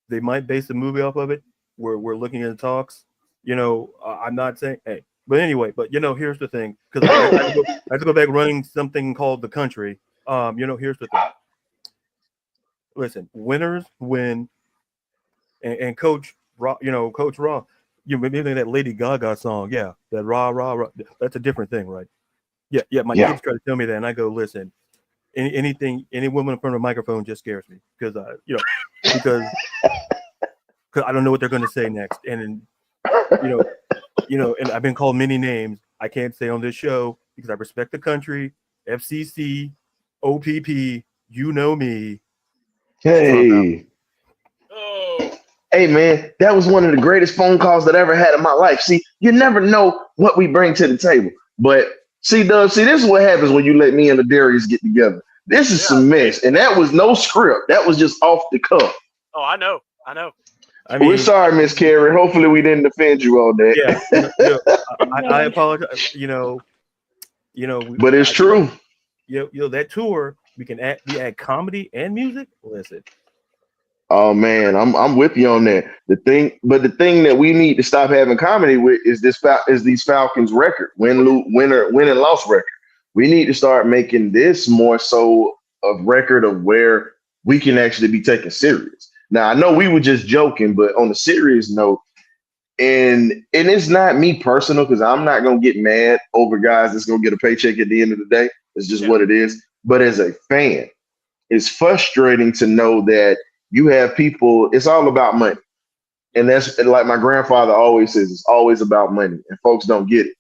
they might base the movie off of it. We're looking at the talks. I'm not saying, hey, but anyway. But here's the thing, because I have to go back running something called the country. Here's the thing. Listen, winners win, and Coach Raw. Coach Raw. Maybe that Lady Gaga song, yeah, that rah rah rah. That's a different thing, right? Yeah. My kids try to tell me that, and I go, listen, any woman in front of a microphone just scares me because I don't know what they're going to say next, and and I've been called many names I can't say on this show because I respect the country, FCC, OPP, you know me. Hey. Oh. Hey man, that was one of the greatest phone calls that I ever had in my life. See, you never know what we bring to the table. But see, Dub, see, this is what happens when you let me and the Darius get together. This is Yeah. some mess. And that was no script. That was just off the cuff. Oh, I know. I We're mean, sorry, Miss Carrie. Hopefully we didn't offend you on yeah, that. I apologize. We, But it's true. that tour we add comedy and music. Listen, Oh man, I'm with you on that. The thing that we need to stop having comedy with is these Falcons record win and loss record. We need to start making this more so a record of where we can actually be taken serious. Now I know we were just joking, but on a serious note, and it's not me personal because I'm not gonna get mad over guys that's gonna get a paycheck at the end of the day. It's just Yeah. what it is. But as a fan, it's frustrating to know that you have people, it's all about money. And that's like my grandfather always says, it's always about money, and folks don't get it.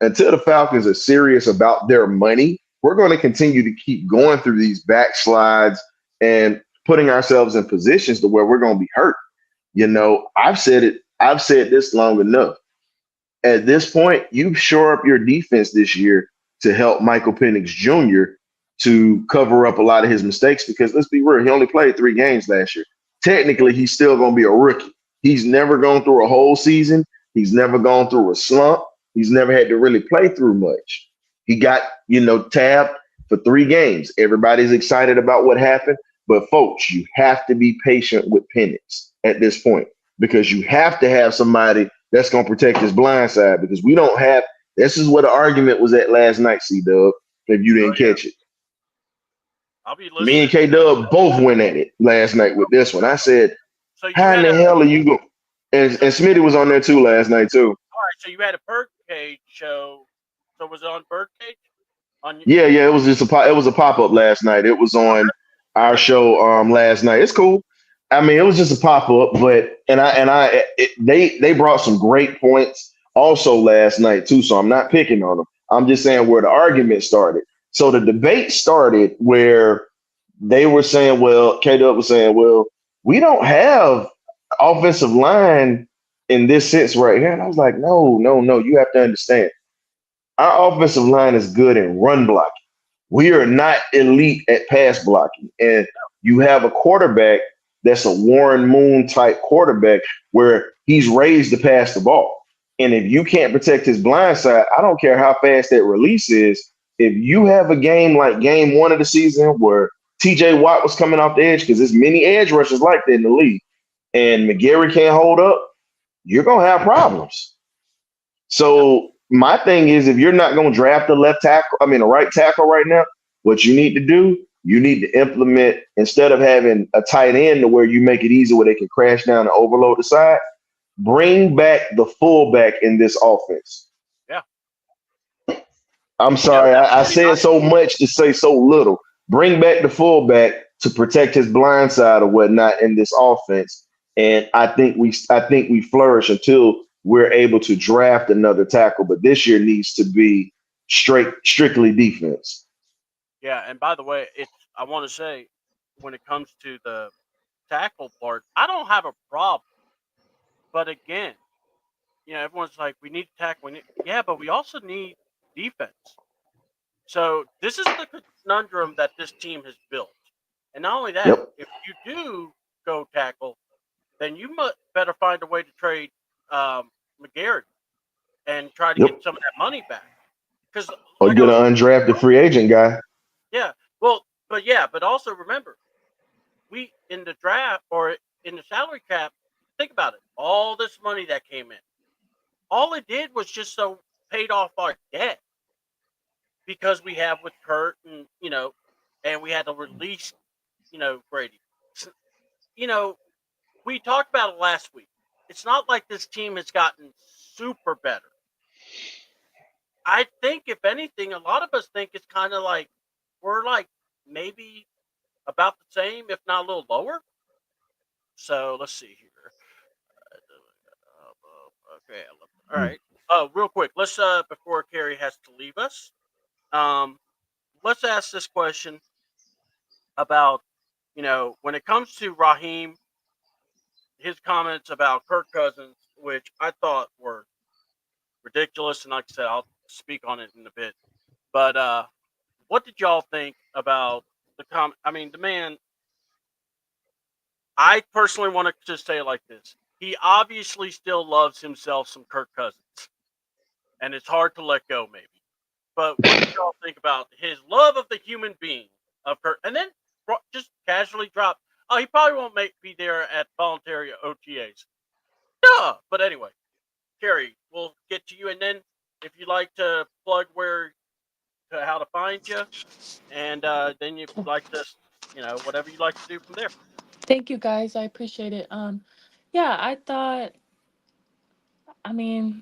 Until the Falcons are serious about their money, we're going to continue to keep going through these backslides and putting ourselves in positions to where we're going to be hurt. I've said this long enough. At this point, you shore up your defense this year to help Michael Penix Jr. to cover up a lot of his mistakes because let's be real, he only played 3 games last year. Technically, he's still going to be a rookie. He's never gone through a whole season. He's never gone through a slump. He's never had to really play through much. He got, tabbed for 3 games. Everybody's excited about what happened. But folks, you have to be patient with Penix at this point because you have to have somebody that's going to protect his blind side because we don't have. This is where the argument was at last night, C-Dub, if you didn't catch it. I'll be listening. Me and K-Dub both went at it last night with this one. I said, So you how in had the hell are you going? And Smitty was on there too last night too. all right. So you had a Birdcage show. So was it on Birdcage? Yeah, it was just it was a pop-up last night. It was on our show last night. It's cool. I mean, it was just a pop-up, but they brought some great points also last night too. So I'm not picking on them. I'm just saying where the argument started. So the debate started where they were saying, well, K-Dub was saying, well, we don't have offensive line in this sense right here. And I was like, no, you have to understand. Our offensive line is good in run blocking. We are not elite at pass blocking. And you have a quarterback that's a Warren Moon type quarterback where he's raised to pass the ball. And if you can't protect his blind side, I don't care how fast that release is. If you have a game like game 1 of the season where TJ Watt was coming off the edge, because there's many edge rushers like that in the league, and McGarry can't hold up, you're going to have problems. So my thing is, if you're not going to draft a right tackle right now, what you need to do, you need to implement, instead of having a tight end to where you make it easy where they can crash down and overload the side, bring back the fullback in this offense. Yeah. I'm sorry. I said so much to say so little. Bring back the fullback to protect his blind side or whatnot in this offense. And I think we flourish until we're able to draft another tackle. But this year needs to be strictly defense. Yeah, and by the way, I want to say when it comes to the tackle part, I don't have a problem. But again, everyone's like, we need to tackle. Yeah, but we also need defense. So this is the conundrum that this team has built. And not only that, if you do go tackle, then you better find a way to trade McGarry and try to get some of that money back. Because you're an undrafted free agent guy. Yeah, but also remember, we in the draft or in the salary cap, think about it. All this money that came in, all it did was just paid off our debt because we have with Kurt and and we had to release Brady. We talked about it last week. It's not like this team has gotten super better. I think if anything, a lot of us think it's kind of like we're like maybe about the same, if not a little lower. So let's see here. Okay, all right. Real quick, let's before Carrie has to leave us, let's ask this question about when it comes to Raheem his comments about Kirk Cousins, which I thought were ridiculous, and like I said, I'll speak on it in a bit. But what did y'all think about the comment? I mean, the man. I personally want to just say it like this: he obviously still loves himself some Kirk Cousins, and it's hard to let go, maybe. But what did y'all think about his love of the human being of Kirk? And then just casually drop. Oh, he probably won't be there at voluntary OTAs. Duh. But anyway, Carrie, we'll get to you, and then if you'd like to plug how to find you, and then if you'd like to, whatever you'd like to do from there. Thank you guys. I appreciate it. Yeah, I thought, I mean,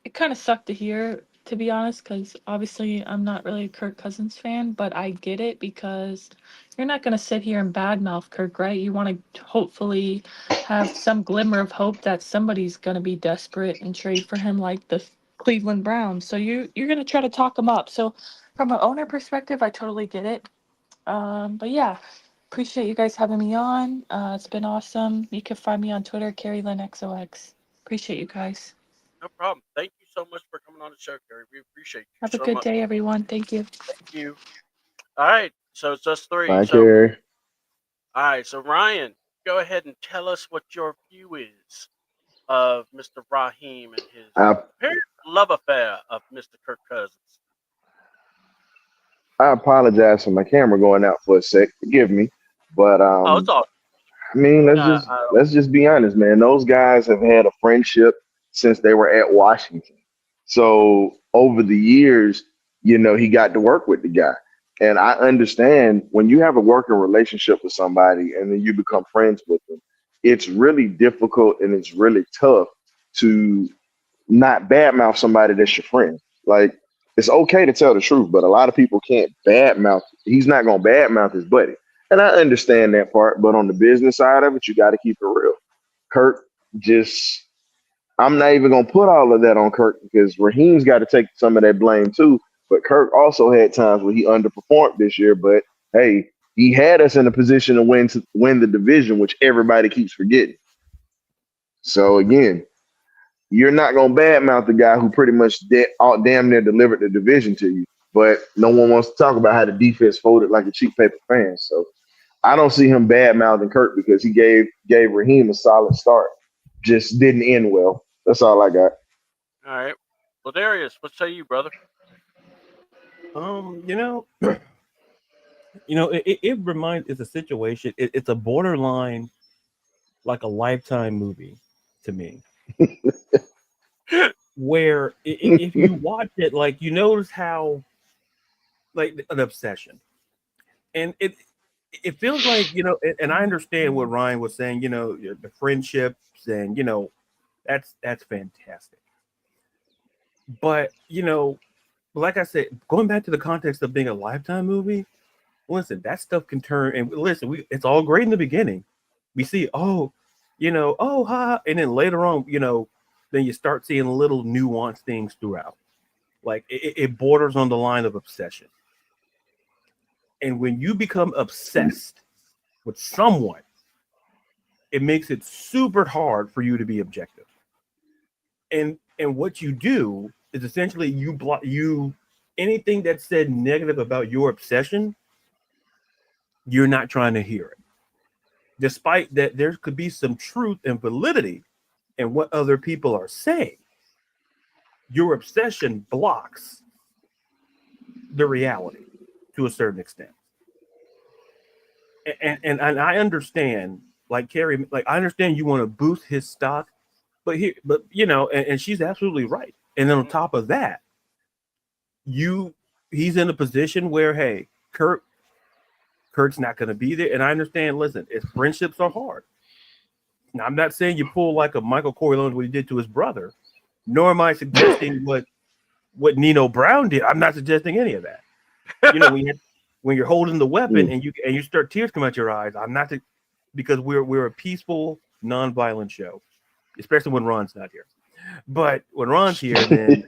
it kind of sucked to hear, to be honest, because obviously I'm not really a Kirk Cousins fan, but I get it because you're not going to sit here and badmouth Kirk, right? You want to hopefully have some glimmer of hope that somebody's going to be desperate and trade for him, like the Cleveland Browns. So you're going to try to talk him up. So from an owner perspective, I totally get it. But yeah, appreciate you guys having me on. It's been awesome. You can find me on Twitter, CarrieLynnXOX. Appreciate you guys. No problem. Thank you so much for coming on the show, Carrie. We appreciate you Have a so good much. day, everyone. Thank you. Thank you. All right, so it's us three. Bye, So, Carrie. all right, so Ryan, go ahead and tell us what your view is of Mr. Raheem and his I, apparent love affair of Mr. Kirk Cousins. I apologize for my camera going out for a sec. Forgive me, but Oh, it's all. I mean, Uh, let's just be honest, man. Those guys have had a friendship since they were at Washington. So over the years, he got to work with the guy. And I understand when you have a working relationship with somebody and then you become friends with them, it's really difficult and it's really tough to not badmouth somebody that's your friend. Like it's okay to tell the truth, but a lot of people can't badmouth. He's not gonna badmouth his buddy. And I understand that part, but on the business side of it, you got to keep it real. Kirk just, I'm not even going to put all of that on Kirk because Raheem's got to take some of that blame too. But Kirk also had times where he underperformed this year. But hey, he had us in a position to win the division, which everybody keeps forgetting. So again, you're not going to badmouth the guy who pretty much damn near delivered the division to you. But no one wants to talk about how the defense folded like a cheap paper fan. So I don't see him bad mouthing Kirk because he gave Raheem a solid start. Just didn't end well. That's all I got. all right. Well, Darius, what say you, brother? It reminds. It's a situation. It's a borderline, like a Lifetime movie, to me. Where if you watch it, like you notice how, like an obsession, and it feels like and I understand what Ryan was saying. The friendships, and that's fantastic. But like I said, going back to the context of being a Lifetime movie, listen, that stuff can turn. And listen, it's all great in the beginning. We see, oh, ha, and then later on, then you start seeing little nuanced things throughout. Like it borders on the line of obsession. And when you become obsessed with someone, it makes it super hard for you to be objective. And what you do is essentially you block anything that's said negative about your obsession, you're not trying to hear it. Despite that there could be some truth and validity in what other people are saying, your obsession blocks the reality to a certain extent. And I understand, like Carrie, like I understand you want to boost his stock, but and she's absolutely right. And then on top of that, he's in a position where, hey, Kurt's not going to be there. And I understand, listen, if friendships are hard. Now, I'm not saying you pull like a Michael Corleone, what he did to his brother, nor am I suggesting what Nino Brown did. I'm not suggesting any of that. When you're holding the weapon and you start tears come out your eyes, I'm not because we're a peaceful, non-violent show, especially when Ron's not here. But when Ron's here, then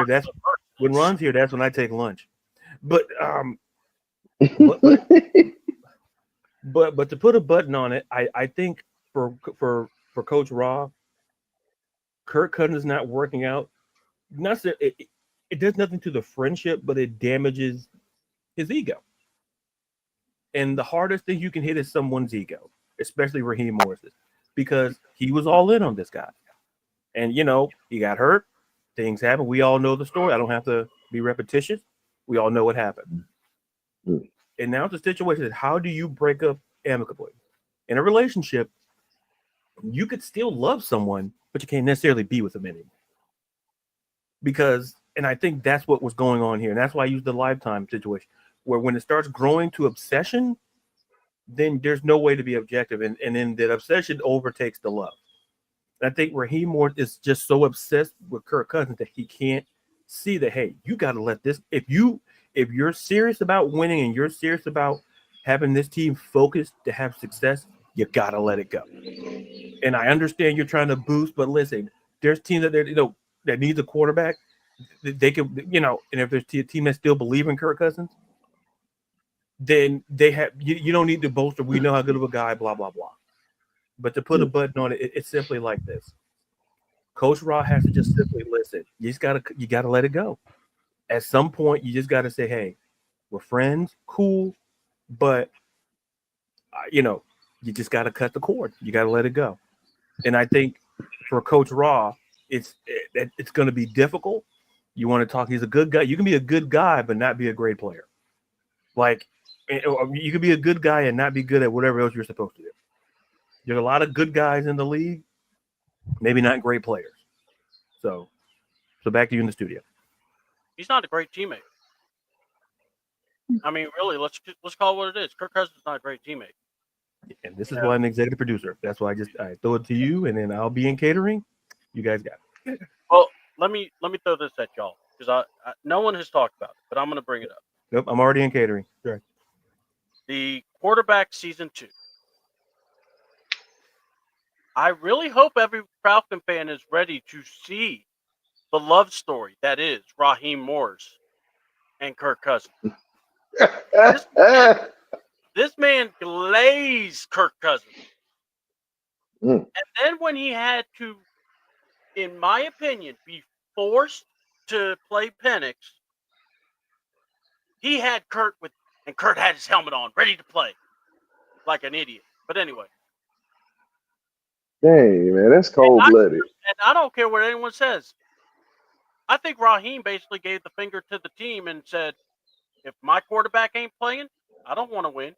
that's when I take lunch. But But to put a button on it, I think for Coach Raw, Kirk Cousins not working out, not that it does nothing to the friendship, but it damages his ego. And the hardest thing you can hit is someone's ego, especially Raheem Morris's, because he was all in on this guy. And, he got hurt. Things happen. We all know the story. I don't have to be repetitious. We all know what happened. Mm. And now it's a situation that how do you break up amicably? In a relationship, you could still love someone, but you can't necessarily be with them anymore. And I think that's what was going on here. And that's why I use the lifetime situation, where when it starts growing to obsession, then there's no way to be objective. And then that obsession overtakes the love. And I think Raheem Moore is just so obsessed with Kirk Cousins that he can't see that, hey, you got to let this, if you're serious about winning and you're serious about having this team focused to have success, you got to let it go. And I understand you're trying to boost, but listen, there's teams that needs a quarterback. They can, and if there's a team that still believe in Kirk Cousins, then they have, you don't need to bolster. We know how good of a guy, blah, blah, blah. But to put a button on it, it's simply like this. Coach Raw has to just simply listen. You gotta let it go. At some point, you just gotta say, hey, we're friends, cool, but you just gotta cut the cord. You gotta let it go. And I think for Coach Raw, it's going to be difficult. You want to talk? He's a good guy. You can be a good guy, but not be a great player. Like you can be a good guy and not be good at whatever else you're supposed to do. There's a lot of good guys in the league, maybe not great players. So back to you in the studio. He's not a great teammate. I mean, really, let's call it what it is. Kirk Cousins is not a great teammate. And this is why I'm the executive producer. That's why I throw it to you, and then I'll be in catering. You guys got it. Well, let me throw this at y'all because I no one has talked about it, but I'm going to bring it up. Nope, I'm already in catering. Sure. The quarterback season 2. I really hope every Falcon fan is ready to see the love story that is Raheem Morris and Kirk Cousins. This man glazed Kirk Cousins. And then when he had to, in my opinion, be forced to play Penix, he had Kurt and Kurt had his helmet on, ready to play, like an idiot. But anyway. Dang, man, that's cold-blooded. And I don't care what anyone says. I think Raheem basically gave the finger to the team and said, if my quarterback ain't playing, I don't want to win.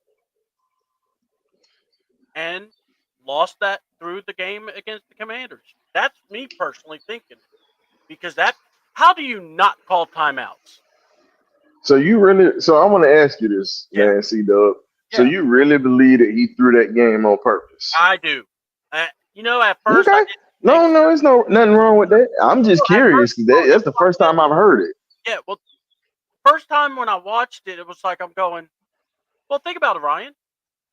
And lost that through the game against the Commanders. That's me personally thinking. Because how do you not call timeouts? So I want to ask you this, man, CDouble. Yeah. So you really believe that he threw that game on purpose? I do. At first, okay. No, there's nothing wrong with that. I'm just curious because that's the first time I've heard it. Yeah, well, first time when I watched it, it was like I'm going, well, think about it, Ryan.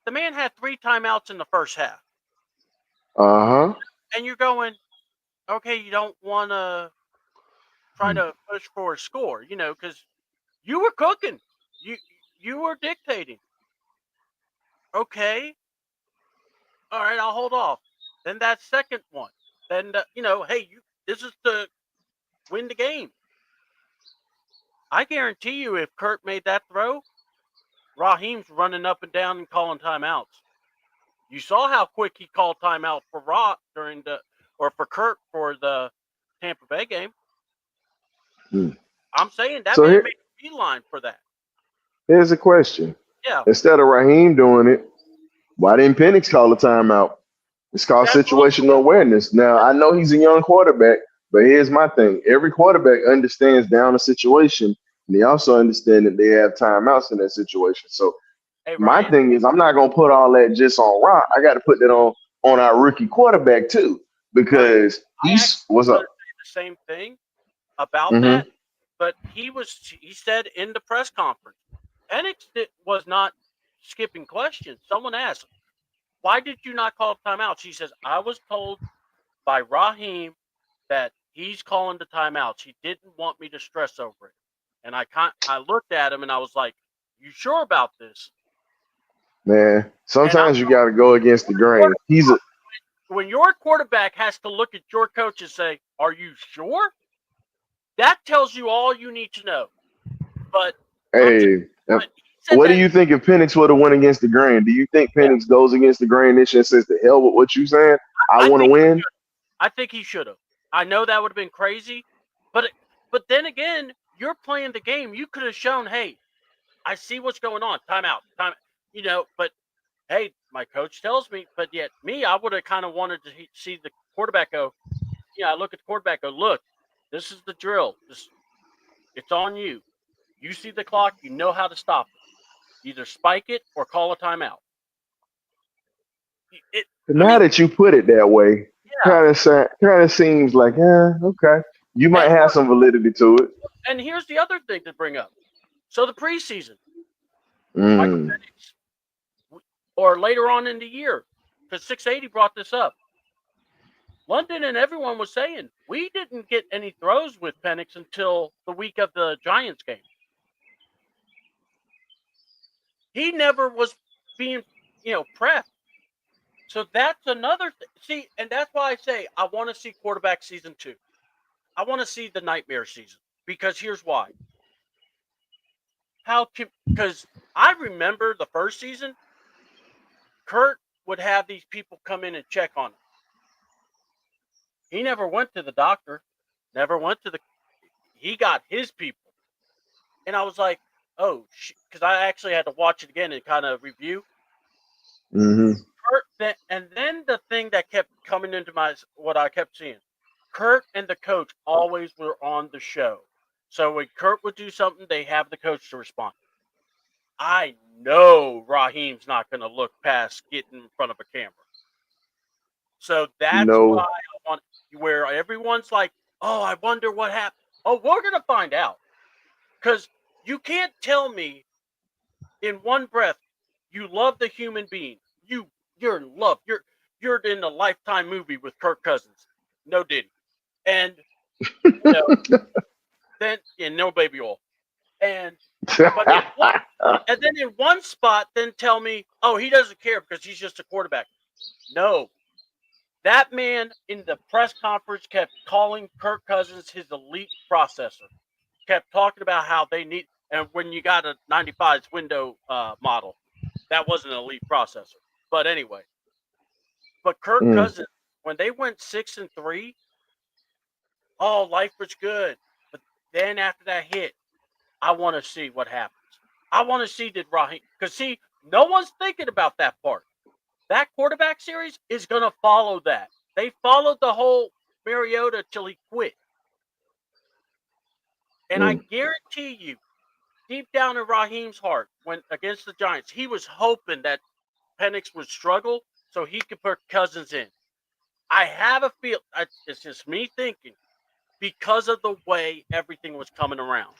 The man had 3 timeouts in the first half. Uh-huh. And you're going, okay, you don't want to try to push for a score, because you were cooking. You were dictating. Okay. All right, I'll hold off. Then that second one. Then, hey, this is to win the game. I guarantee you if Kurt made that throw, Raheem's running up and down and calling timeouts. You saw how quick he called timeout for for Kurt for the Tampa Bay game. I'm saying that man made a beeline for that. Here's a question. Yeah. Instead of Raheem doing it, why didn't Penix call a timeout? It's called situational awareness. Now, I know he's a young quarterback, but here's my thing. Every quarterback understands down a situation, and they also understand that they have timeouts in that situation. So my thing is I'm not going to put all that just on Rock. I got to put that on our rookie quarterback too, because what's up? The same thing about that, but he said in the press conference, Penix was not skipping questions. Someone asked, why did you not call timeouts? He says, I was told by Raheem that he's calling the timeouts. He didn't want me to stress over it. And I looked at him and I was like, you sure about this? Man, sometimes you got to go against the grain. When your quarterback has to look at your coach and say, "Are you sure?" That tells you all you need to know. But Hey, what do you think if Penix would have went against the grain? Do you think Penix goes against the grain this year and says, "The hell with what you saying? I want to win"? I think he should have. I know that would have been crazy, but then again, you're playing the game. You could have shown, "Hey, I see what's going on. Timeout, time." But hey, my coach tells me. But yet, I would have kind of wanted to see the quarterback go. I look at the quarterback, go, "Look, this is the drill. It's on you. You see the clock. You know how to stop it. Either spike it or call a timeout." Now that you put it that way, kind of seems like, okay, you might have some validity to it. And here's the other thing to bring up. So the preseason, Michael Penix, or later on in the year, because 680 brought this up. London and everyone was saying we didn't get any throws with Penix until the week of the Giants game. He never was being, prepped. So that's another thing. See, and that's why I say I want to see quarterback season 2. I want to see the nightmare season, because here's why. Because I remember the first season, Kurt would have these people come in and check on him. He never went to the doctor, he got his people. And I was like, oh, because I actually had to watch it again and kind of review. Mm-hmm. Kurt, and then the thing that kept coming into what I kept seeing, Kurt and the coach always were on the show. So when Kurt would do something, they have the coach to respond. I know Raheem's not going to look past getting in front of a camera. So that's why I want, where everyone's like, oh, I wonder what happened. Oh, we're going to find out. Because you can't tell me in one breath you love the human being. You're in love. You're in a Lifetime movie with Kirk Cousins. No Diddy. And then no baby oil. And then in one spot, then tell me, oh, he doesn't care because he's just a quarterback. No. That man in the press conference kept calling Kirk Cousins his elite processor. Kept talking about how they need, and when you got a 95's window model, that wasn't an elite processor. But anyway, Kirk Cousins, when they went 6-3, oh, life was good. But then after that hit, I want to see what happens. I want to see did Raheem, because see, no one's thinking about that part. That quarterback series is going to follow that. They followed the whole Mariota till he quit. And I guarantee you, deep down in Raheem's heart, when against the Giants, he was hoping that Penix would struggle so he could put Cousins in. I have a feel, it's just me thinking, because of the way everything was coming around.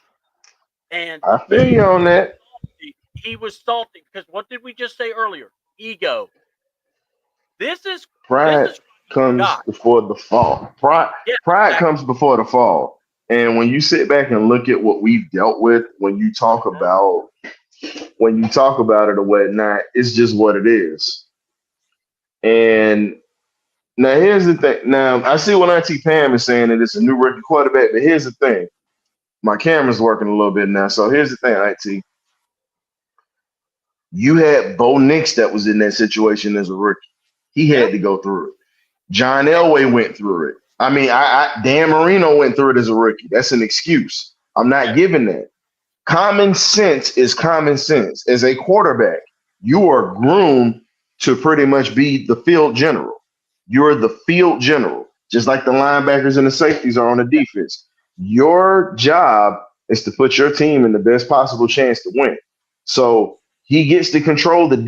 And I feel you on that. He was salty because what did we just say earlier? Ego. Pride comes before the fall. Pride comes before the fall. And when you sit back and look at what we've dealt with, when you talk about it or whatnot, it's just what it is. And now here's the thing. Now I see what Auntie Pam is saying that it's a new rookie quarterback, but here's the thing. My camera's working a little bit now. So here's the thing, Auntie. You had Bo Nix that was in that situation as a rookie. He had to go through it. John Elway went through it. I mean, Dan Marino went through it as a rookie. That's an excuse. I'm not giving that. Common sense is common sense. As a quarterback, you are groomed to pretty much be the field general. You're the field general, just like the linebackers and the safeties are on the defense. Your job is to put your team in the best possible chance to win. So he gets to control and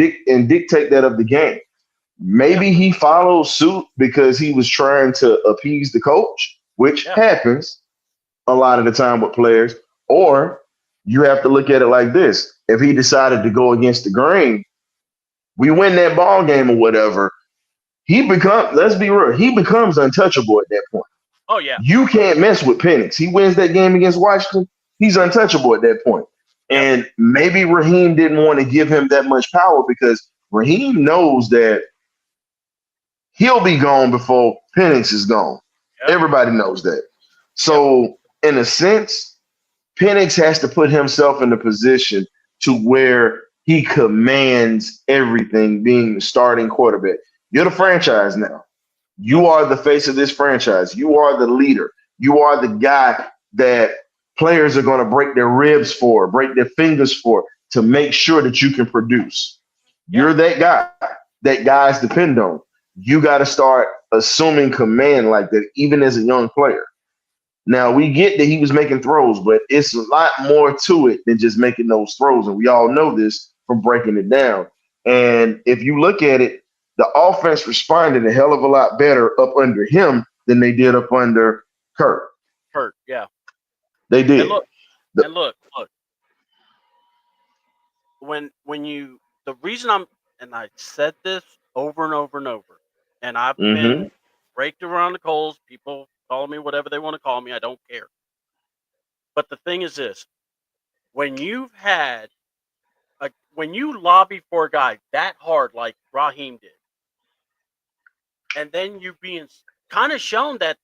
dictate that of the game. Maybe he followed suit because he was trying to appease the coach, which happens a lot of the time with players. Or you have to look at it like this. If he decided to go against the grain, we win that ball game or whatever, let's be real, he becomes untouchable at that point. Oh, yeah. You can't mess with Penix. He wins that game against Washington, he's untouchable at that point. And maybe Raheem didn't want to give him that much power because Raheem knows that he'll be gone before Penix is gone. Yep. Everybody knows that. So, in a sense, Penix has to put himself in a position to where he commands everything, being the starting quarterback. You're the franchise now. You are the face of this franchise. You are the leader. You are the guy that players are going to break their ribs for, break their fingers for, to make sure that you can produce. You're that guy that guys depend on. You got to start assuming command like that, even as a young player. Now, we get that he was making throws, but it's a lot more to it than just making those throws. And we all know this from breaking it down. And if you look at it, the offense responded a hell of a lot better up under him than they did up under Kurt. Yeah. They did. And look. When you, the reason I said this over and over and over, and I've been raked around the coals, people call me whatever they want to call me, I don't care. But the thing is this, when you lobby for a guy that hard like Raheem did, and then you being kind of shown that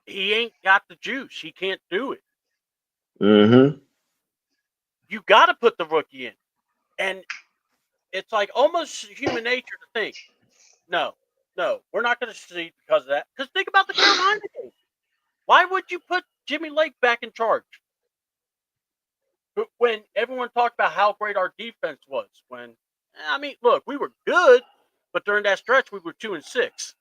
he ain't got the juice, he can't do it. You got to put the rookie in. And it's like almost human nature to think, no, we're not going to see because of that. Because think about the Carolina game. Why would you put Jimmy Lake back in charge? When everyone talked about how great our defense was. Look, we were good, but during that stretch, we were 2-6.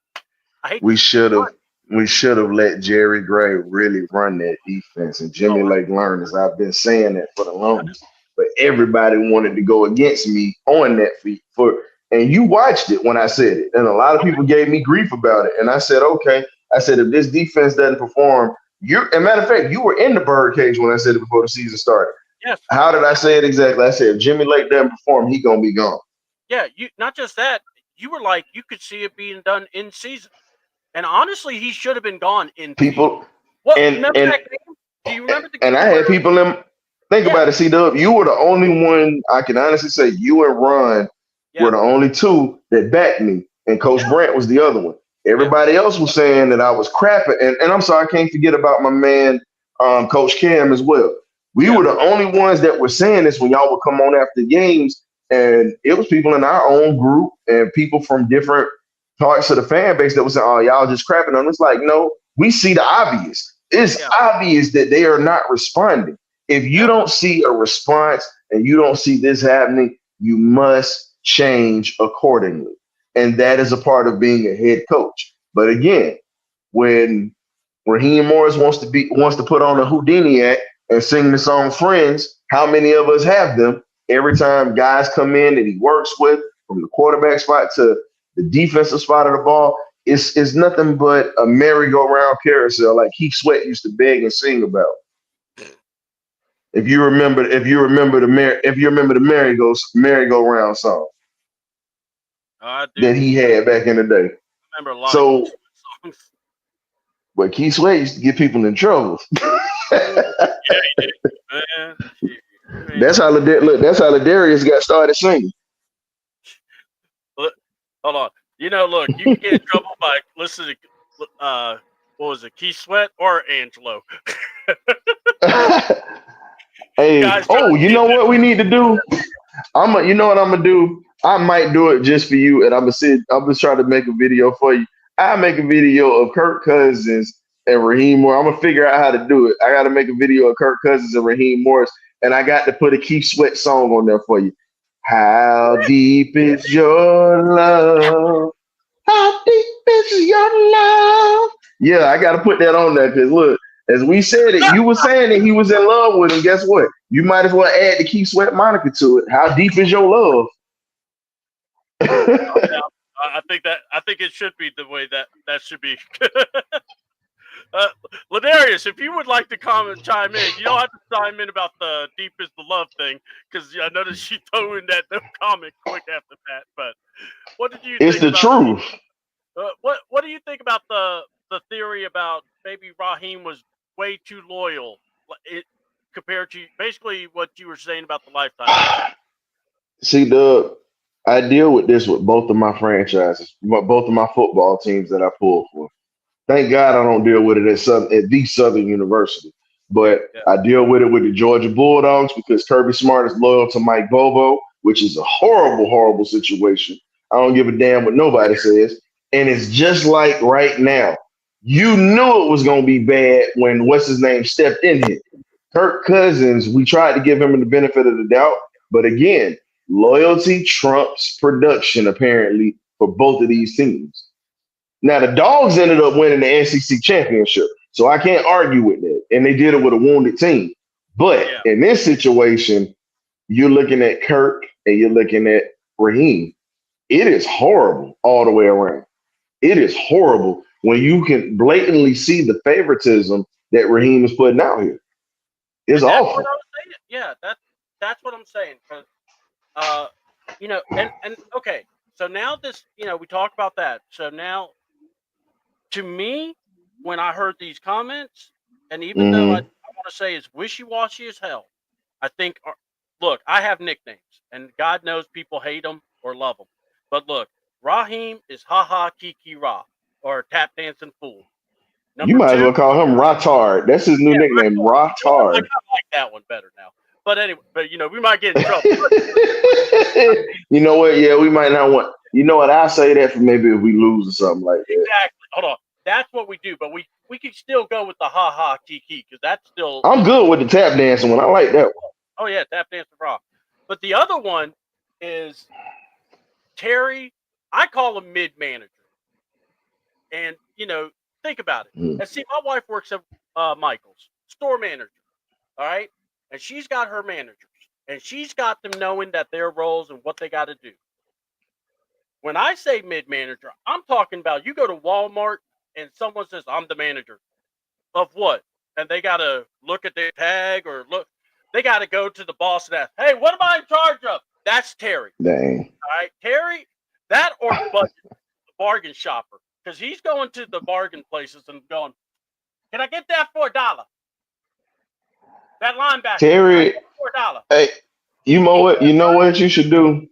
We should have let Jerry Gray really run that defense, and Jimmy Lake learned, as I've been saying that for the longest. But everybody wanted to go against me on that feat and you watched it when I said it, and a lot of people gave me grief about it. And I said, okay. I said, if this defense doesn't perform, as a matter of fact, you were in the birdcage when I said it before the season started. Yes. How did I say it exactly? I said, if Jimmy Lake doesn't perform, he's gonna be gone. Yeah, not just that. You were like, you could see it being done in season. And honestly, he should have been gone in people. Remember that game? Do you remember the game? And I had people think about it, CDouble. You were the only one, I can honestly say, you and Ron were the only two that backed me. And Coach Brandt was the other one. Everybody else was saying that I was crapping. And I'm sorry, I can't forget about my man, Coach Cam as well. We were the only ones that were saying this when y'all would come on after games. And it was people in our own group and people from different parts of the fan base that was saying, oh, y'all just crapping on. It's like, no, we see the obvious. It's obvious that they are not responding. If you don't see a response and you don't see this happening, you must change accordingly. And that is a part of being a head coach. But again, when Raheem Morris wants to put on a Houdini act and sing the song Friends, how many of us have them? Every time guys come in that he works with, from the quarterback spot to the defensive spot of the ball, it's nothing but a merry-go-round carousel like Keith Sweat used to beg and sing about. If you remember the merry-go-round song that he had back in the day. I remember a lot of songs. But Keith Sweat used to get people in trouble. Yeah, he did. Man. That's how Ladarius got started singing. Look, hold on. Look, you can get in trouble by listening to what was it, Keith Sweat or Angelo? Hey, you know what we need to do? You know what I'm gonna do? I might do it just for you, and I'm gonna try to make a video for you. I'll make a video of Kirk Cousins and Raheem Morris. I'm gonna figure out how to do it. I gotta make a video of Kirk Cousins and Raheem Morris, and I got to put a Keith Sweat song on there for you. How deep is your love? How deep is your love? Yeah, I gotta put that on there because look, as we said it, you were saying that he was in love with him. Guess what? You might as well add the Keith Sweat moniker to it. How deep is your love? I think it should be the way that should be. Ladarius, if you would like to chime in, you don't have to chime in about the deep is the love thing because I noticed she threw in that comment quick after that. But what did you? It's the truth. What do you think about the theory about maybe Raheem was way too loyal? compared to basically what you were saying about the lifetime. See, Doug, I deal with this with both of my franchises, both of my football teams that I pull for. Thank God I don't deal with it at the Southern University, but Yeah. I deal with it with the Georgia Bulldogs because Kirby Smart is loyal to Mike Bobo, which is a horrible, horrible situation. I don't give a damn what nobody says. And it's just like right now. You knew it was going to be bad when what's his name stepped in here. Kirk Cousins, we tried to give him the benefit of the doubt, but again, loyalty trumps production apparently for both of these teams. Now the Dogs ended up winning the SEC championship, so I can't argue with that. And they did it with a wounded team. But in this situation, you're looking at Kirk and you're looking at Raheem. It is horrible all the way around. It is horrible when you can blatantly see the favoritism that Raheem is putting out here. It's awful. What I was saying. Yeah, that's what I'm saying. You know, and okay, so now this, you know, we talked about that. So now, to me, when I heard these comments, and even though I want to say it's wishy-washy as hell, I think, look, I have nicknames, and God knows people hate them or love them. But look, Raheem is Ha-Ha Kiki Ra, or Tap Dancing Fool. You might as well call him Rotard. That's his new nickname, Rotard. I like that one better now. But anyway, you know, we might get in trouble. You know what? Yeah, we might not want. You know what? I say that for maybe if we lose or something like that. Exactly. Hold on. That's what we do, but we could still go with the Ha-Ha Kiki because that's still. I'm good with the tap dancing one. I like that one. Oh yeah, Tap Dancing Raw. But the other one is Terry. I call him mid-manager. And you know, think about it. And see, my wife works at Michael's, store manager. All right, and she's got her managers, and she's got them knowing that their roles and what they got to do. When I say mid-manager, I'm talking about you go to Walmart and someone says, I'm the manager of what? And they got to look at their tag or look. They got to go to the boss and ask, hey, what am I in charge of? That's Terry. Dang. All right, Terry, that or Budget, the bargain shopper. Because he's going to the bargain places and going, can I get that for $1? That linebacker. Terry, $4. hey, you know what? You know what you should do?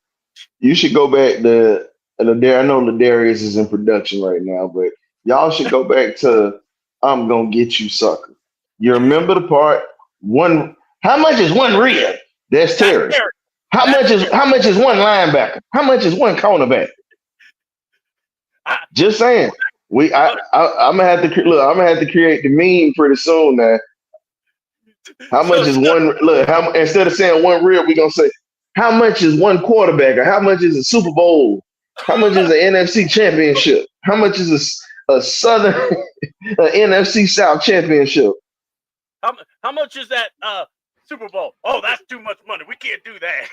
You should go back to I know Ladarius is in production right now, but y'all should go back to I'm gonna get you, sucker. You remember the part one? How much is one rib? That's Terry. How much is one linebacker? How much is one cornerback? Just saying. I'm gonna have to look. I'm gonna have to create the meme pretty soon now. How much is one? Look, instead of saying one rib, we're gonna say how much is one quarterback, or how much is a Super Bowl? How much is an NFC championship? How much is a Southern NFC South championship? How much is that Super Bowl? Oh, that's too much money. We can't do that.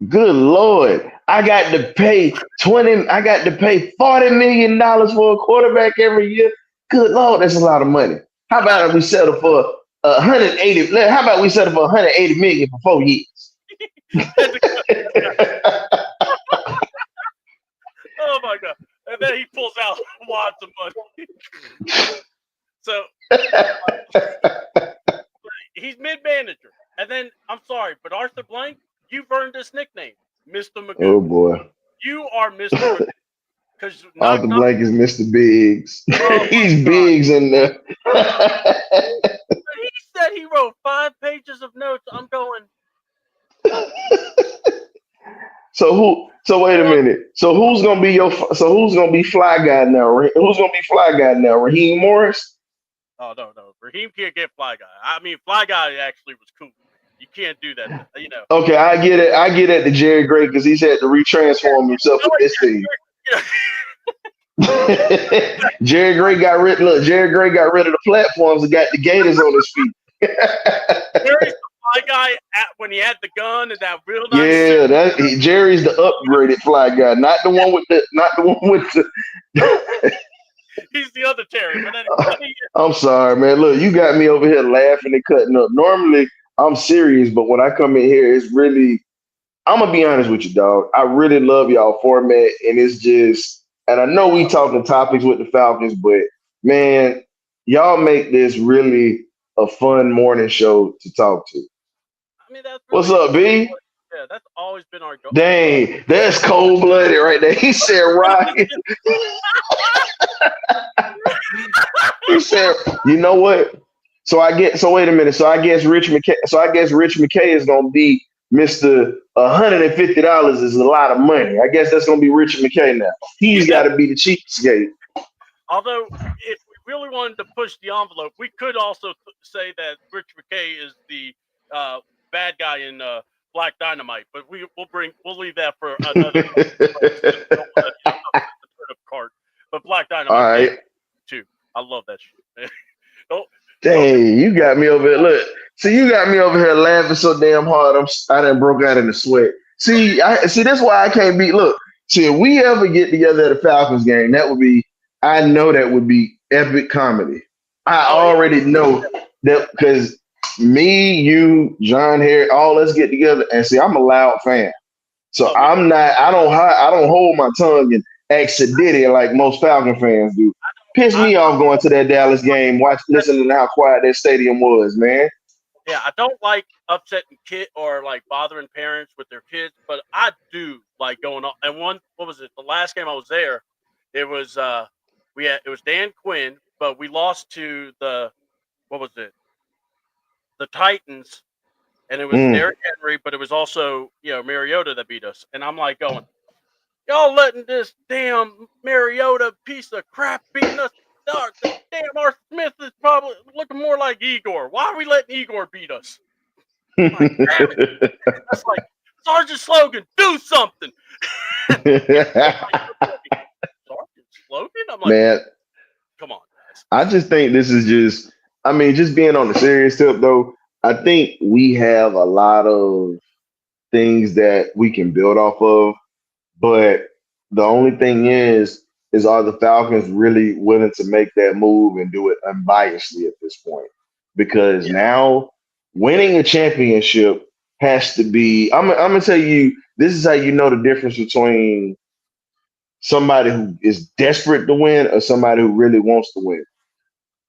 Good Lord. I got to pay $40 million for a quarterback every year. Good Lord, that's a lot of money. How about if we settle for 180? How about we settle for 180 million for 4 years? Oh my God. And then he pulls out wads of money. So he's mid-manager. And then I'm sorry, but Arthur Blank, you've earned this nickname, Mr. Magoo. Oh boy. You are Mr. Magoo. Because Arthur Blank is Mr. Biggs. He's Biggs in there. He said he wrote 5 pages of notes. I'm going. So wait a minute. So who's gonna be fly guy now? Who's gonna be fly guy now? Raheem Morris? Oh no. Raheem can't get fly guy. I mean, fly guy actually was cool. You can't do that, you know. Okay, I get it. I get it to Jerry Gray because he's had to retransform himself with this team. Jerry Gray got rid of the platforms and got the Gators on his feet. Jerry's the fly guy when he had the gun and that real nice suit. Jerry's the upgraded fly guy, not the one with the He's the other Terry. But I'm sorry, man. Look, you got me over here laughing and cutting up. Normally I'm serious, but when I come in here, it's really, I'm gonna be honest with you, dog. I really love y'all format, and it's just, and I know we talking topics with the Falcons, but man, y'all make this really a fun morning show to talk to. I mean, that's What's really up, B? yeah. That's always been our goal. Dang, that's cold blooded right there. He said, "Right." He said, "You know what?" So wait a minute. So I guess Rich McKay. So I guess Rich McKay is gonna be Mister $150 is a lot of money. I guess that's gonna be Richard McKay now. He's got to be the cheapskate. Although, if we really wanted to push the envelope, we could also say that Rich McKay is the bad guy in Black Dynamite. But we'll leave that for another card. But Black All Dynamite, right. too. I love that shit. Don't, Dang, you got me over here. Look, see, you got me over here laughing so damn hard. I done broke out in the sweat. See, that's why I can't be. Look, see, if we ever get together at a Falcons game, that would be. I know that would be epic comedy. I already know that because me, you, John, Harry, all us get together and see. I'm a loud fan, so I'm not. I don't hold my tongue and act sedity like most Falcon fans do. Pissed me off going to that Dallas game, listening to how quiet that stadium was, man. Yeah, I don't like upsetting kid or like bothering parents with their kids, but I do like going on. And what was it? The last game I was there, it was it was Dan Quinn, but we lost to what was it? The Titans, and it was Derrick Henry, but it was also Mariota that beat us. And I'm like going, y'all letting this damn Mariota piece of crap beating us. Damn, Art Smith is probably looking more like Igor. Why are we letting Igor beat us? Like, damn it. That's like, Sergeant Slogan, do something. Sergeant Slogan? I'm like, man, come on, guys. I just think this is just, I mean, just being on the serious tip though, I think we have a lot of things that we can build off of, but the only thing is are the Falcons really willing to make that move and do it unbiasedly at this point? Because now winning a championship has to be. I'm gonna tell you, this is how you know the difference between somebody who is desperate to win or somebody who really wants to win.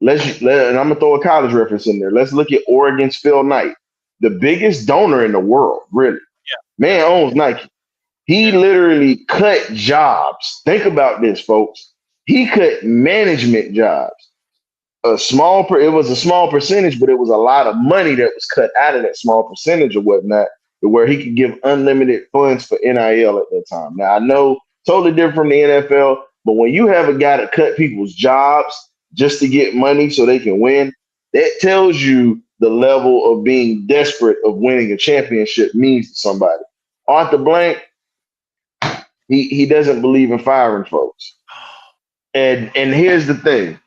And I'm gonna throw a college reference in there. Let's look at Oregon's Phil Knight, the biggest donor in the world, really. Man owns Nike. He literally cut jobs. Think about this, folks. He cut management jobs. It was a small percentage, but it was a lot of money that was cut out of that small percentage or whatnot, to where he could give unlimited funds for NIL at that time. Now I know totally different from the NFL, but when you have a guy that cut people's jobs just to get money so they can win, that tells you the level of being desperate of winning a championship means to somebody. Arthur Blank, he doesn't believe in firing folks. And here's the thing.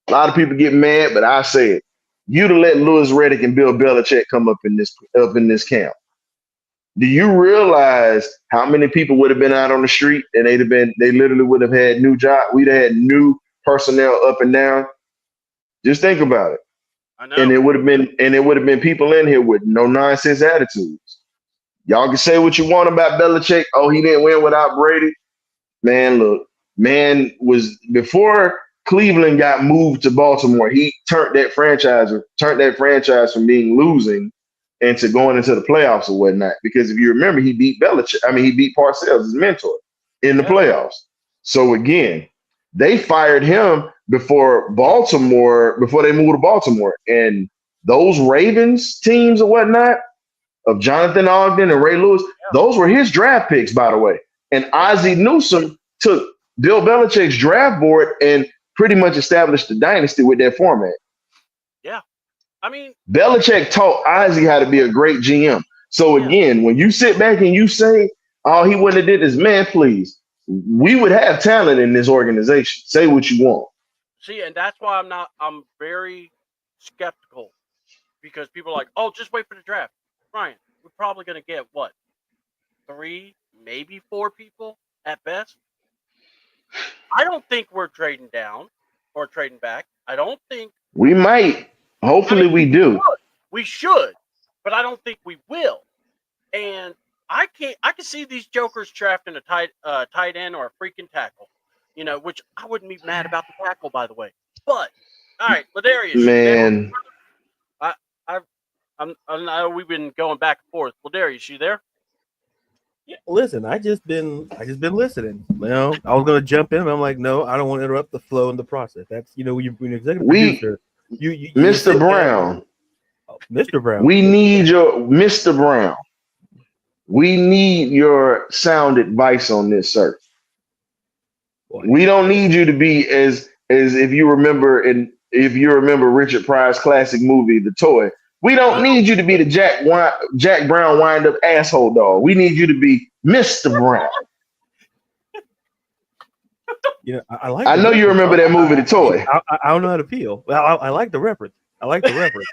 A lot of people get mad, but I say it. You'd have let Louis Riddick and Bill Belichick come up in this camp. Do you realize how many people would have been out on the street and they literally would have had new jobs? We'd have had new personnel up and down. Just think about it. I know. And it would have been people in here with no nonsense attitudes. Y'all can say what you want about Belichick. Oh, he didn't win without Brady. Man, look, was before Cleveland got moved to Baltimore, he turned that franchise from being losing into going into the playoffs or whatnot. Because if you remember, he beat Parcells, his mentor, in the playoffs. So again, they fired him before they moved to Baltimore. And those Ravens teams or whatnot, of Jonathan Ogden and Ray Lewis, those were his draft picks, by the way. And Ozzie Newsome took Bill Belichick's draft board and pretty much established the dynasty with that format. Yeah. I mean, Belichick taught Ozzie how to be a great GM. So again, when you sit back and you say, oh, he wouldn't have did this, man, please. We would have talent in this organization. Say what you want. See, and that's why I'm very skeptical, because people are like, oh, just wait for the draft. Ryan, we're probably going to get what? 3, maybe 4 people at best. I don't think we're trading down or trading back. I don't think we might. Hopefully we do. We should, but I don't think we will. And I can see these jokers drafting a tight end or a freaking tackle, which I wouldn't be mad about the tackle, by the way. But all right, Ladarius, man. I know we've been going back and forth. Well, Darius, you there? Yeah, listen, I just been listening. You know, I was gonna jump in, but I'm like, no, I don't want to interrupt the flow and the process. That's when you're an executive We, producer, you Mr. sit back. Brown, Oh, Mr. Brown, we need your Mr. Brown. We need your sound advice on this, sir. boy, We don't need you to be as if you remember Richard Pryor's classic movie, The Toy. We don't need you to be the Jack Brown wind up asshole dog. We need you to be Mr. Brown. I like. I The know you reference. remember that movie, The Toy. I don't know how to feel. Well, I like the reference. I like the reference.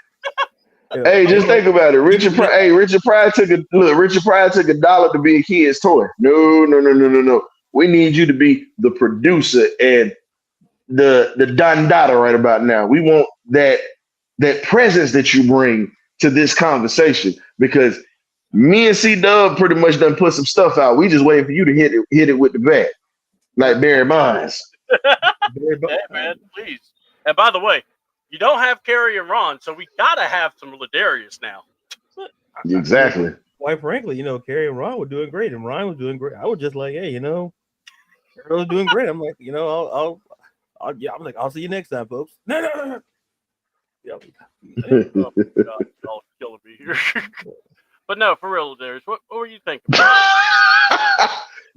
Hey, just think about it. Richard Pryor took $1 to be a kid's toy. No. We need you to be the producer and the Don Dada right about now. We want that presence that you bring to this conversation, because me and CDouble pretty much done put some stuff out. We just waiting for you to hit it with the bat, like Barry Bonds. Hey, man, please. And by the way, you don't have Carrie and Ron, so we gotta have some Ladarius now. Exactly. Quite frankly, Carrie and Ron were doing great, and Ryan was doing great. I was just like, hey, Carrie was doing great. I'm like, I'll see you next time, folks. No. Oh, God, y'all killing me here. But no, for real, Ladarius, what were you thinking?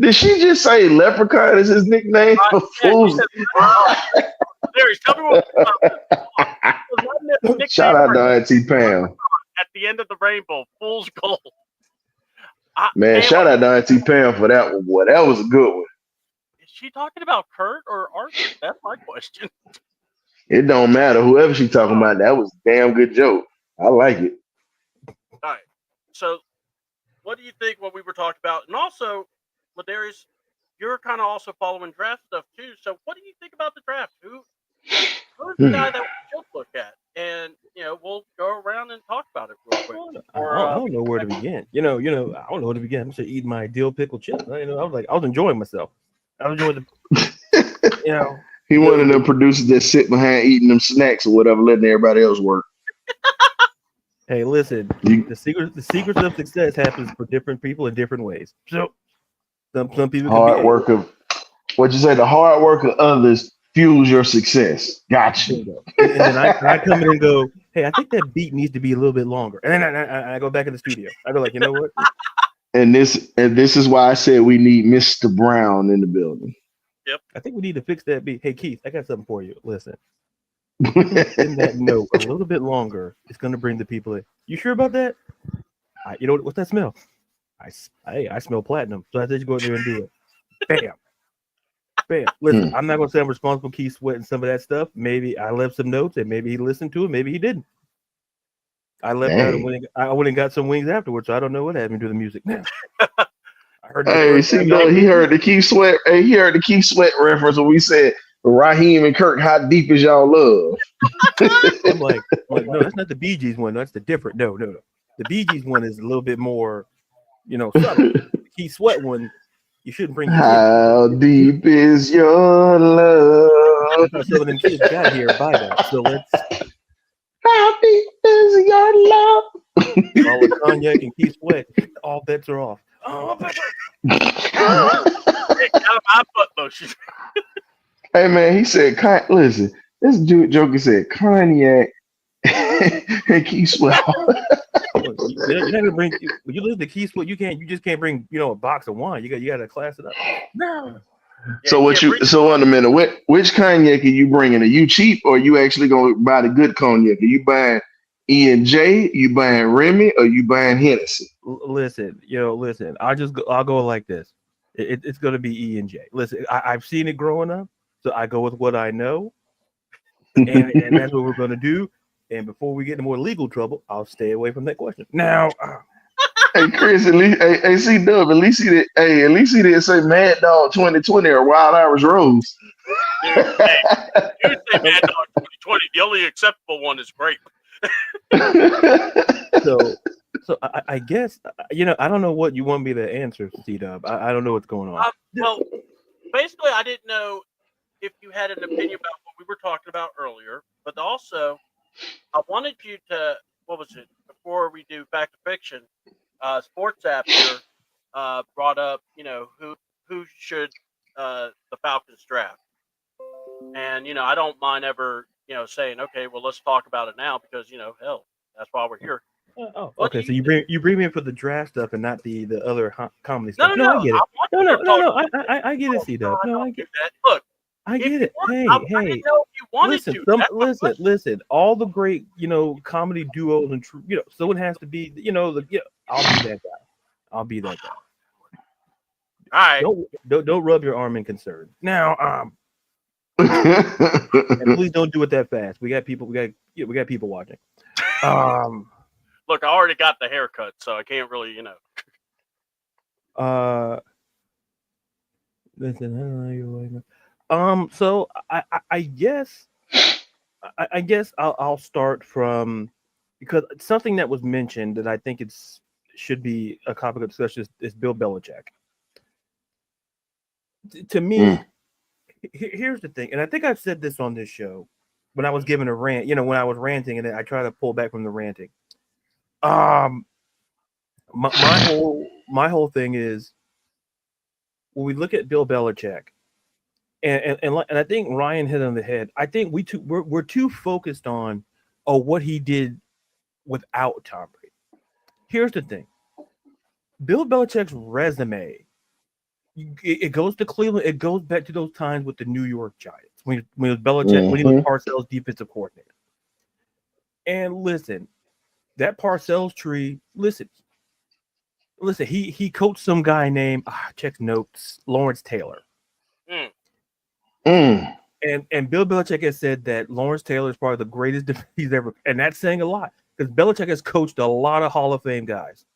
Did she just say Leprechaun is his nickname? Fools. Darius, tell me what. Shout out to Auntie Pam. At the end of the rainbow, fool's gold. Man, shout out to Auntie Pam for that one, boy. That was a good one. Is she talking about Kurt or Arthur? That's my question. It don't matter. Whoever she talking about, that was a damn good joke. I like it. All right. So, what do you think what we were talking about? And also, Ladarius, you're kind of also following draft stuff too. So, what do you think about the draft? Who's the guy that we should look at? And we'll go around and talk about it real quick. I don't know where to begin. I don't know where to begin. I'm just eating my dill pickle chips. I was enjoying myself. I was enjoying the. He one of them producers that sit behind eating them snacks or whatever, letting everybody else work. Hey, listen, the secrets of success happens for different people in different ways. So some people hard work of what you say, the hard work of others fuels your success. Gotcha. And then I come in and go, hey, I think that beat needs to be a little bit longer. And then I go back in the studio. I go like, you know what? And this is why I said we need Mr. Brown in the building. Yep. I think we need to fix that beat. Hey, Keith, I got something for you. Listen. In that note, a little bit longer, it's going to bring the people in. You sure about that? You know what's that smell? I smell platinum. So I said you go in there and do it. Bam. Listen, I'm not going to say I'm responsible for Keith Sweat and some of that stuff. Maybe I left some notes and maybe he listened to it. Maybe he didn't. I left out and I went and got some wings afterwards. So I don't know what happened to the music now. I heard he heard the Keith Sweat. Hey, he heard the Keith Sweat reference when we said Raheem and Kirk, how deep is y'all love? I'm like, no, that's not the Bee Gees one. That's the different. No. The Bee Gees one is a little bit more, subtle. The Keith Sweat one, you shouldn't bring. How deep is your love? Some of them kids got here by that. So let's. How deep is your love? All the cognac and Keith Sweat, all bets are off. Hey man, he said, listen, this joker said cognac and Keith Sweat. You're not gonna bring. When you live to Keith Sweat, you just can't bring a box of wine. You got to class it up. No. So wait a minute, which cognac are you bringing? Are you cheap or are you actually gonna buy the good cognac? Are you buying E&J, you buying Remy, or you buying Hennessy? Listen. I'll go like this. It's gonna be E&J. Listen, I've seen it growing up, so I go with what I know, and that's what we're gonna do. And before we get into more legal trouble, I'll stay away from that question. Now, hey Chris, at least, hey C-Dub, at least he didn't say Mad Dog 2020 or Wild Irish Rose. Dude, you say Mad Dog 2020. The only acceptable one is grape. So I guess I don't know what you want me to answer, C-Dub. I don't know what's going on. Well, basically, I didn't know if you had an opinion about what we were talking about earlier, but also I wanted you to, what was it, before we do Back to Fiction, Sports App here brought up, who should the Falcons draft, and I don't mind ever saying, okay, well, let's talk about it now because hell, that's why we're here. What do Okay. So you bring me in for the draft stuff and not the other comedy No, stuff. no, No, no. I get it. I want you to talk- I get it, C-Dub. No, I don't do get that. Look, I if get you it. want, Hey, I hey. didn't know if you wanted Listen, to. That's my question. listen. All the great, comedy duos and someone has to be, I'll be that guy. I'll be that guy. All right. Don't rub your arm in concern. Now, and please don't do it that fast. We got people. We got people watching. Look, I already got the haircut, so I can't really, Listen. So I guess I'll start from, because something that was mentioned that I think should be a topic of discussion is Bill Belichick. To me, here's the thing, and I think I've said this on this show when I was giving a rant. When I was ranting, and I try to pull back from the ranting. My whole thing is, when we look at Bill Belichick, and I think Ryan hit on the head. I think we're too focused on what he did without Tom Brady. Here's the thing: Bill Belichick's resume, it goes to Cleveland. It goes back to those times with the New York Giants when it was Belichick, when he was Parcells' defensive coordinator. And listen, that Parcells tree. Listen. He coached some guy named check notes, Lawrence Taylor. And Bill Belichick has said that Lawrence Taylor is probably the greatest he's ever, and that's saying a lot because Belichick has coached a lot of Hall of Fame guys.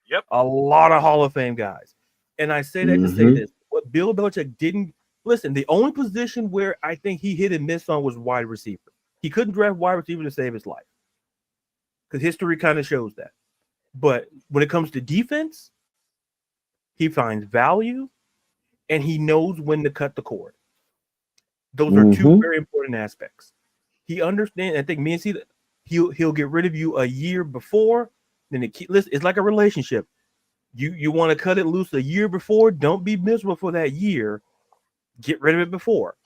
Yep. A lot of Hall of Fame guys. And I say that to say this: what Bill Belichick didn't listen. The only position where I think he hit and missed on was wide receiver. He couldn't draft wide receiver to save his life because history kind of shows that. But when it comes to defense, he finds value and he knows when to cut the cord. Those are two very important aspects. He understands. I think me and C, he'll get rid of you a year before. Then it's like a relationship. You want to cut it loose a year before. Don't be miserable for that year. Get rid of it before,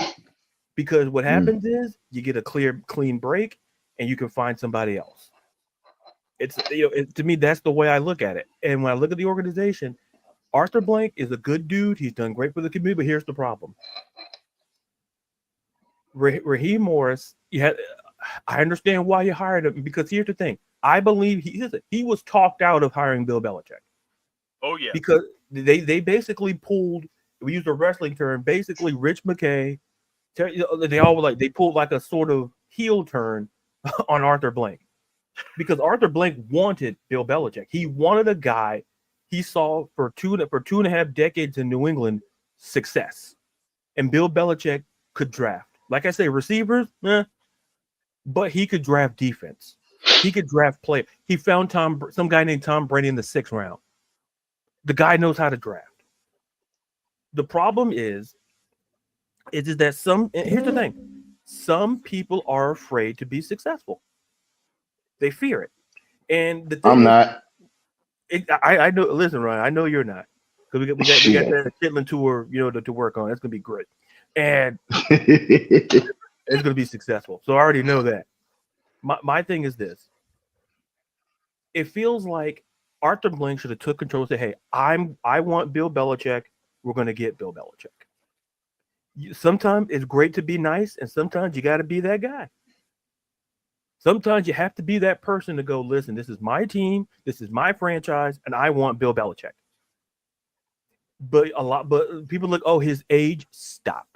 because what happens is you get a clean break, and you can find somebody else. It's to me, that's the way I look at it. And when I look at the organization, Arthur Blank is a good dude. He's done great for the community, but here's the problem. Raheem Morris, I understand why you hired him, because here's the thing. I believe he was talked out of hiring Bill Belichick. Oh, yeah. Because they basically pulled, we use a wrestling term, basically Rich McKay. They pulled like a sort of heel turn on Arthur Blank. Because Arthur Blank wanted Bill Belichick. He wanted a guy he saw for two and a half decades in New England success. And Bill Belichick could draft. Like I say, receivers, but he could draft defense. He could draft play. He found some guy named Tom Brady in the 6th round. The guy knows how to draft. The problem is that here's the thing. Some people are afraid to be successful. They fear it. And the thing I'm not. I know. Listen, Ryan, I know you're not, because we got that Chitlin tour, to work on. That's gonna be great, and it's gonna be successful. So I already know that. My thing is this: it feels like Arthur Blank should have took control and said, "Hey, I want Bill Belichick. We're gonna get Bill Belichick." Sometimes it's great to be nice, and sometimes you got to be that guy. Sometimes you have to be that person to go, listen, this is my team, this is my franchise, and I want Bill Belichick. But people look, his age, stop.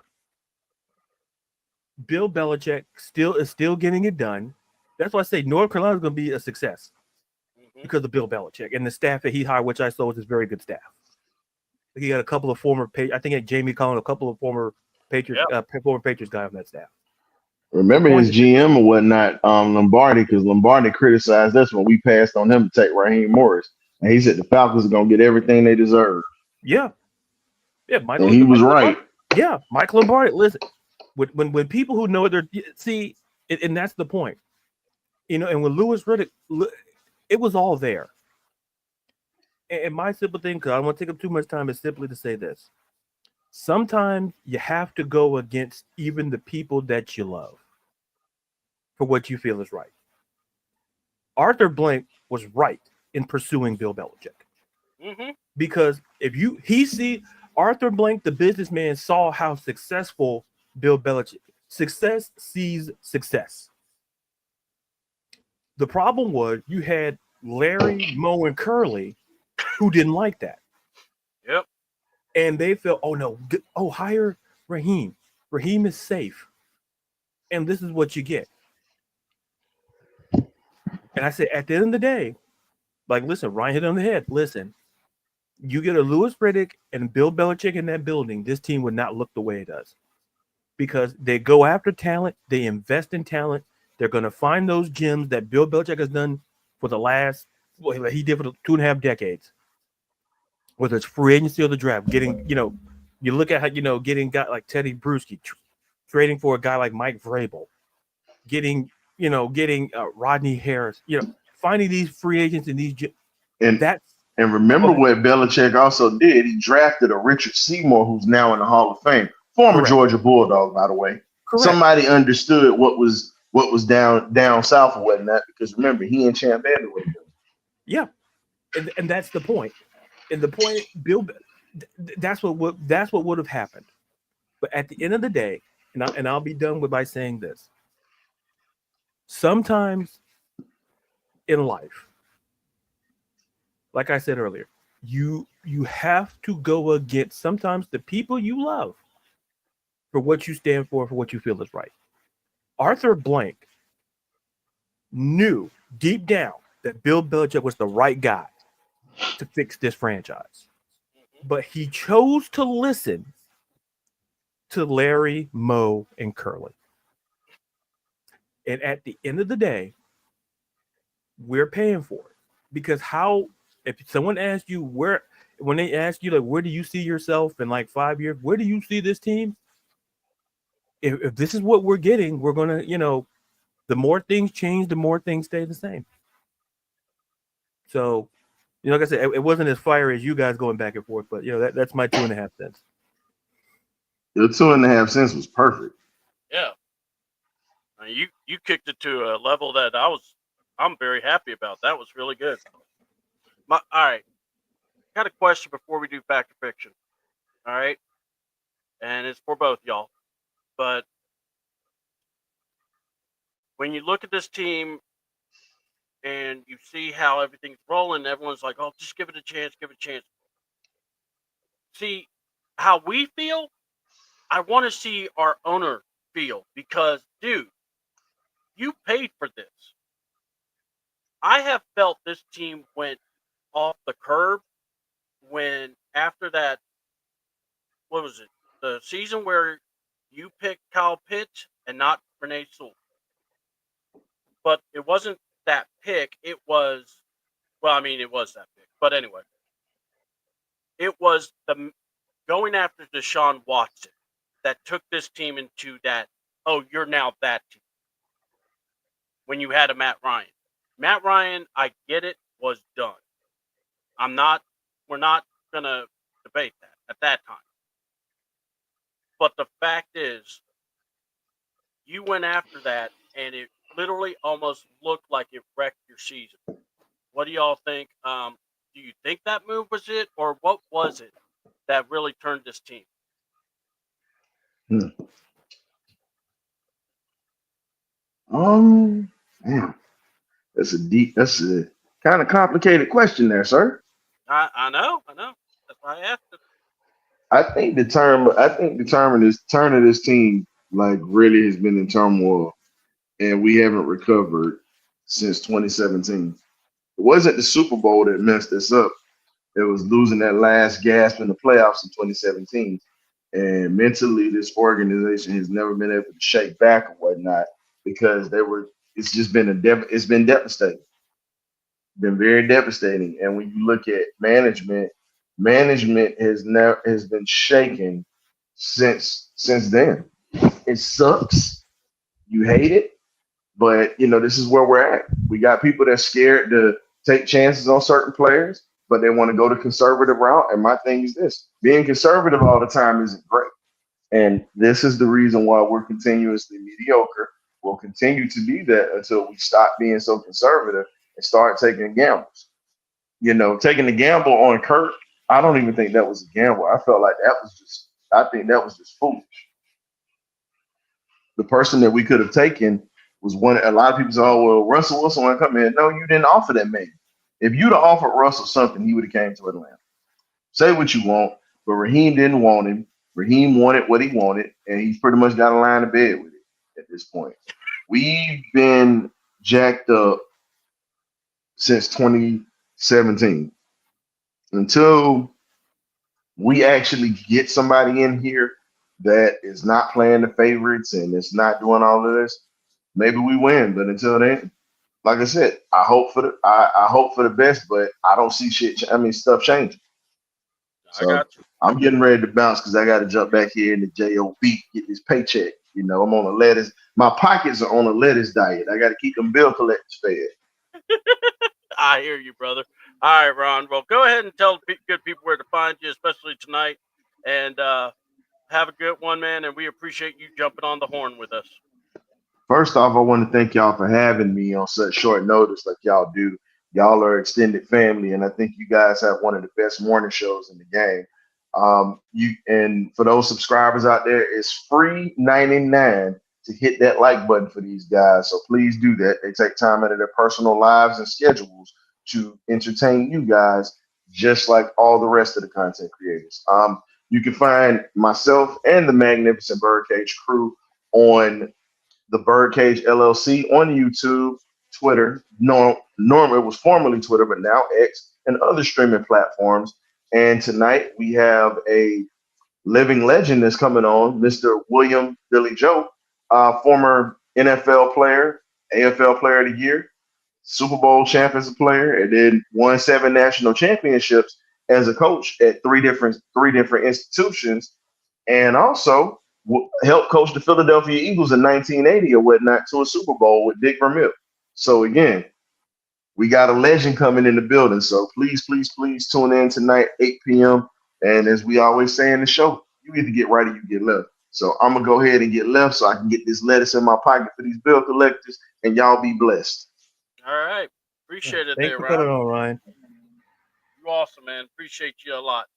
Bill Belichick is still getting it done. That's why I say North Carolina is going to be a success because of Bill Belichick and the staff that he hired, which I saw is very good staff. He got a couple of former I think Jamie Collins, a couple of former Patriots, former Patriots guy on that staff. Remember his GM or whatnot, Lombardi, because Lombardi criticized us when we passed on him to take Raheem Morris. And he said the Falcons are going to get everything they deserve. Yeah. Yeah, and he was right. Yeah, Mike Lombardi. Listen, when people who know it, and that's the point. And when Louis Riddick, It was all there. And my simple thing, because I don't want to take up too much time, is simply to say this. Sometimes you have to go against even the people that you love for what you feel is right. Arthur Blank was right in pursuing Bill Belichick. Mm-hmm. Because he see Arthur Blank, the businessman, saw how successful Bill Belichick. Success sees success. The problem was you had Larry, Moe, and Curly who didn't like that. Yep. And they felt, oh no, hire Raheem. Raheem is safe. And this is what you get. And I said, at the end of the day, like, listen, Ryan hit on the head. Listen, you get a Louis Riddick and Bill Belichick in that building, this team would not look the way it does. Because they go after talent, they invest in talent. They're going to find those gems that Bill Belichick has done for the last, he did for the 2.5 decades. Whether it's free agency or the draft, getting, you look at how, getting guy like Teddy Bruschi, trading for a guy like Mike Vrabel, getting Rodney Harris, finding these free agents in these, and remember what Belichick also did. He drafted a Richard Seymour, who's now in the Hall of Fame, former Correct. Georgia Bulldog, by the way. Correct. Somebody understood what was down south or whatnot, because remember, he and Champ Vanderway. Yeah, and that's the point. And the point, Bill, that's what would have happened. But at the end of the day, and I'll be done by saying this. Sometimes in life, like I said earlier, you have to go against sometimes the people you love for what you stand for what you feel is right. Arthur Blank knew deep down that Bill Belichick was the right guy to fix this franchise. But he chose to listen to Larry, Moe, and Curly. And at the end of the day, we're paying for it. Because if someone asks you when they ask you, like, where do you see yourself in like 5 years? Where do you see this team? If this is what we're getting, we're going to, the more things change, the more things stay the same. So, like I said, it wasn't as fiery as you guys going back and forth, but, that's my 2.5 cents. Your 2.5 cents was perfect. Yeah. I mean, you kicked it to a level that I'm very happy about. That was really good. All right. Got a question before we do Fact or Fiction. All right. And it's for both y'all. But when you look at this team and you see how everything's rolling, everyone's like, oh, just give it a chance, give it a chance. See, how we feel, I want to see our owner feel because, dude, you paid for this. I have felt this team went off the curb when after that, what was it? The season where you picked Kyle Pitts and not Renee Sewell. But it wasn't that pick. It was, it was that pick. But anyway, it was the going after Deshaun Watson that took this team into that, oh, you're now that team. When you had a Matt Ryan. Matt Ryan, I get it, was done. We're not going to debate that at that time. But the fact is, you went after that, and it literally almost looked like it wrecked your season. What do y'all think? Do you think that move was it, or what was it that really turned this team? Man, that's a kind of complicated question there, sir. I know. That's why I asked it. I think the turn of this team like really has been in turmoil, and we haven't recovered since 2017. It wasn't the Super Bowl that messed us up. It was losing that last gasp in the playoffs in 2017. And mentally, this organization has never been able to shake back or whatnot because it's just been it's been devastating. Been very devastating. And when you look at management has been shaken since then. It sucks. You hate it, but this is where we're at. We got people that's scared to take chances on certain players, but they want to go the conservative route. And my thing is this: being conservative all the time isn't great. And this is the reason why we're continuously mediocre. We'll continue to be that until we stop being so conservative and start taking gambles. Taking the gamble on Kirk, I don't even think that was a gamble. I felt like I think that was just foolish. The person that we could have taken was one. A lot of people say, "Oh, well, Russell Wilson want to come in." No, you didn't offer that man. If you'd have offered Russell something, he would have came to Atlanta. Say what you want, but Raheem didn't want him. Raheem wanted what he wanted, and he's pretty much got a line of bed with it at this point. We've been jacked up since 2017. Until we actually get somebody in here that is not playing the favorites and it's not doing all of this, maybe we win. But until then, like I said, I hope for the best, but I don't see stuff changing. I So got you. I'm getting ready to bounce because I got to jump back here in the job, get this paycheck. I'm on a lettuce. My pockets are on a lettuce diet. I got to keep them bill collectors fed. I hear you, brother. All right, Ron. Well, go ahead and tell good people where to find you, especially tonight. And have a good one, man. And we appreciate you jumping on the horn with us. First off, I want to thank y'all for having me on such short notice like y'all do. Y'all are extended family, and I think you guys have one of the best morning shows in the game. And for those subscribers out there, it's free 99 to hit that like button for these guys. So please do that. They take time out of their personal lives and schedules to entertain you guys, just like all the rest of the content creators. You can find myself and the Magnificent Birdcage crew on the Birdcage LLC on YouTube, Twitter. No, it was formerly Twitter, but now X and other streaming platforms. And tonight we have a living legend that's coming on, Mr. William Billy Joe, former NFL player, AFL Player of the Year, Super Bowl champ as a player, and then won 7 national championships as a coach at three different institutions, and also helped coach the Philadelphia Eagles in 1980 or whatnot to a Super Bowl with Dick Vermeil. So again, we got a legend coming in the building. So please, please, please tune in tonight, 8 p.m. And as we always say in the show, you either get right or you get left. So I'm gonna go ahead and get left so I can get this lettuce in my pocket for these bill collectors, and y'all be blessed. All right. Appreciate it Thanks there, for coming Ron. on, Ryan. You awesome, man. Appreciate you a lot.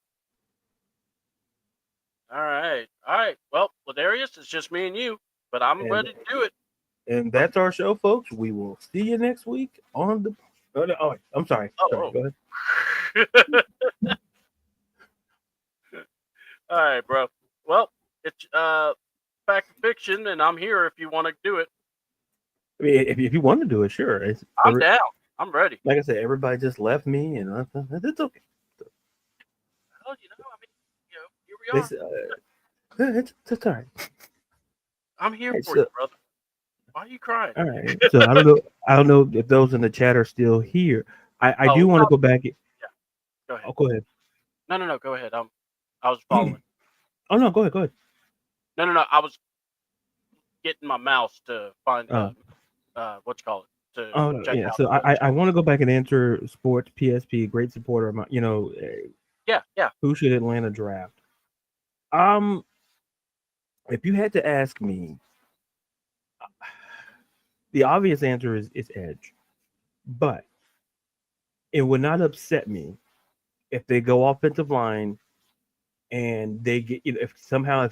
All right. All right. Well, Ladarius, it's just me and you, but I'm ready to do it. And that's our show, folks. We will see you next week on the. Oh, I'm sorry. Sorry, go ahead. All right, bro. Well, it's fact or fiction, and I'm here if you want to do it. I mean, if you want to do it, sure. I'm down. I'm ready. Like I said, everybody just left me, and it's okay. Well, here we are. It's all right. I'm here for you, brother. Why are you crying? All right. So I don't know if those in the chat are still here. I do want to go back. Yeah. Go ahead. Oh, go ahead. No. Go ahead. I was following. Oh no, go ahead. No. I was getting my mouse to find what you call it to check out. So I want to go back and answer Sports PSP, great supporter of my. Yeah. Who should Atlanta draft? If you had to ask me, the obvious answer is Edge, but it would not upset me if they go offensive line and they get if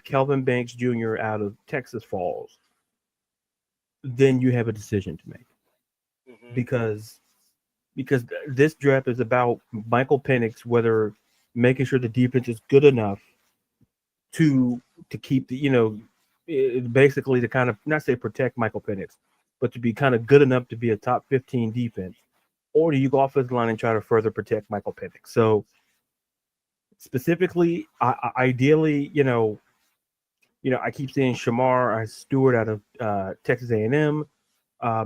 Kelvin Banks Jr. out of Texas falls, then you have a decision to make. Mm-hmm. Because this draft is about Michael Penix, whether making sure the defense is good enough to keep the basically to kind of not say protect Michael Penix, but to be kind of good enough to be a top 15 defense, or do you go offensive line and try to further protect Michael Penix? So specifically, ideally, I keep saying Shamar Stewart out of Texas A&M.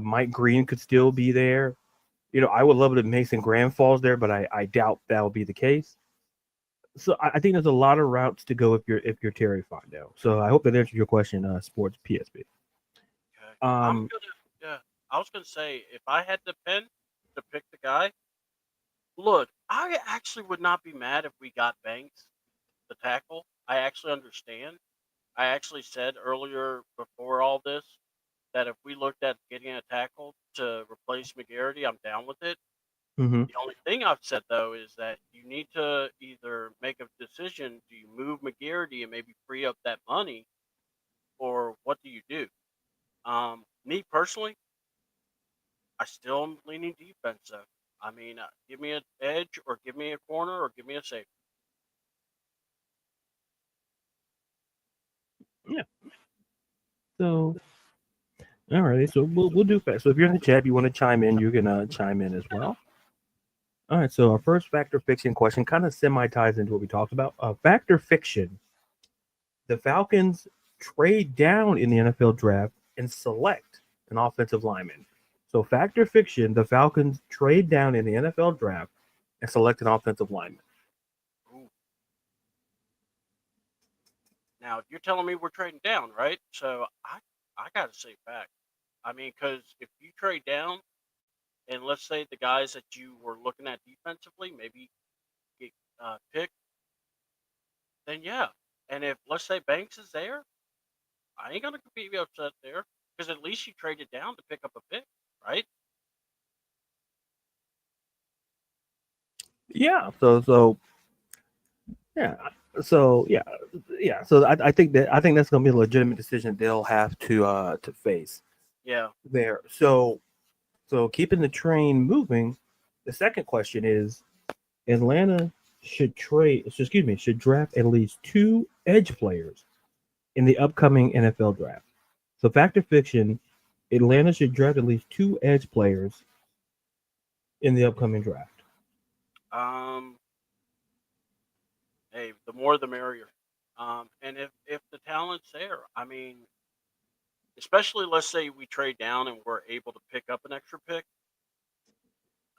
Mike Green could still be there. I would love it if Mason Graham falls there, but I doubt that will be the case. So I think there's a lot of routes to go if you're Terry Fontenot. So I hope that answers your question, Sports PSP. Okay. I was gonna say if I had to pick the guy, Look, I actually would not be mad if we got Banks, the tackle. I actually understand. I actually said earlier before all this that if we looked at getting a tackle to replace McGarity, I'm down with it. Mm-hmm. The only thing I've said though is that you need to either make a decision: do you move McGarity and maybe free up that money, or what do you do? Me personally, I still am leaning defense though. I mean, give me an edge, or give me a corner, or give me a safety. Yeah. So, all right. So we'll do fast. So if you're in the chat, you want to chime in, you can chime in as well. All right. So our first factor fiction question kind of semi ties into what we talked about. Factor fiction. The Falcons trade down in the NFL draft and select an offensive lineman. So factor fiction. The Falcons trade down in the NFL draft and select an offensive lineman. Ooh. Now you're telling me we're trading down, right? So I gotta say back. I mean, because if you trade down, and let's say the guys that you were looking at defensively maybe get picked, then yeah. And if let's say Banks is there, I ain't gonna be upset there because at least you traded down to pick up a pick, right? Yeah. Yeah. So I think that's going to be a legitimate decision they'll have to face Yeah. there. So keeping the train moving. The second question is Atlanta should draft at least 2 edge players in the upcoming NFL draft. So factor fiction, Atlanta should draft at least 2 edge players in the upcoming draft. Um. Hey, the more the merrier. And if the talent's there, I mean, especially let's say we trade down and we're able to pick up an extra pick.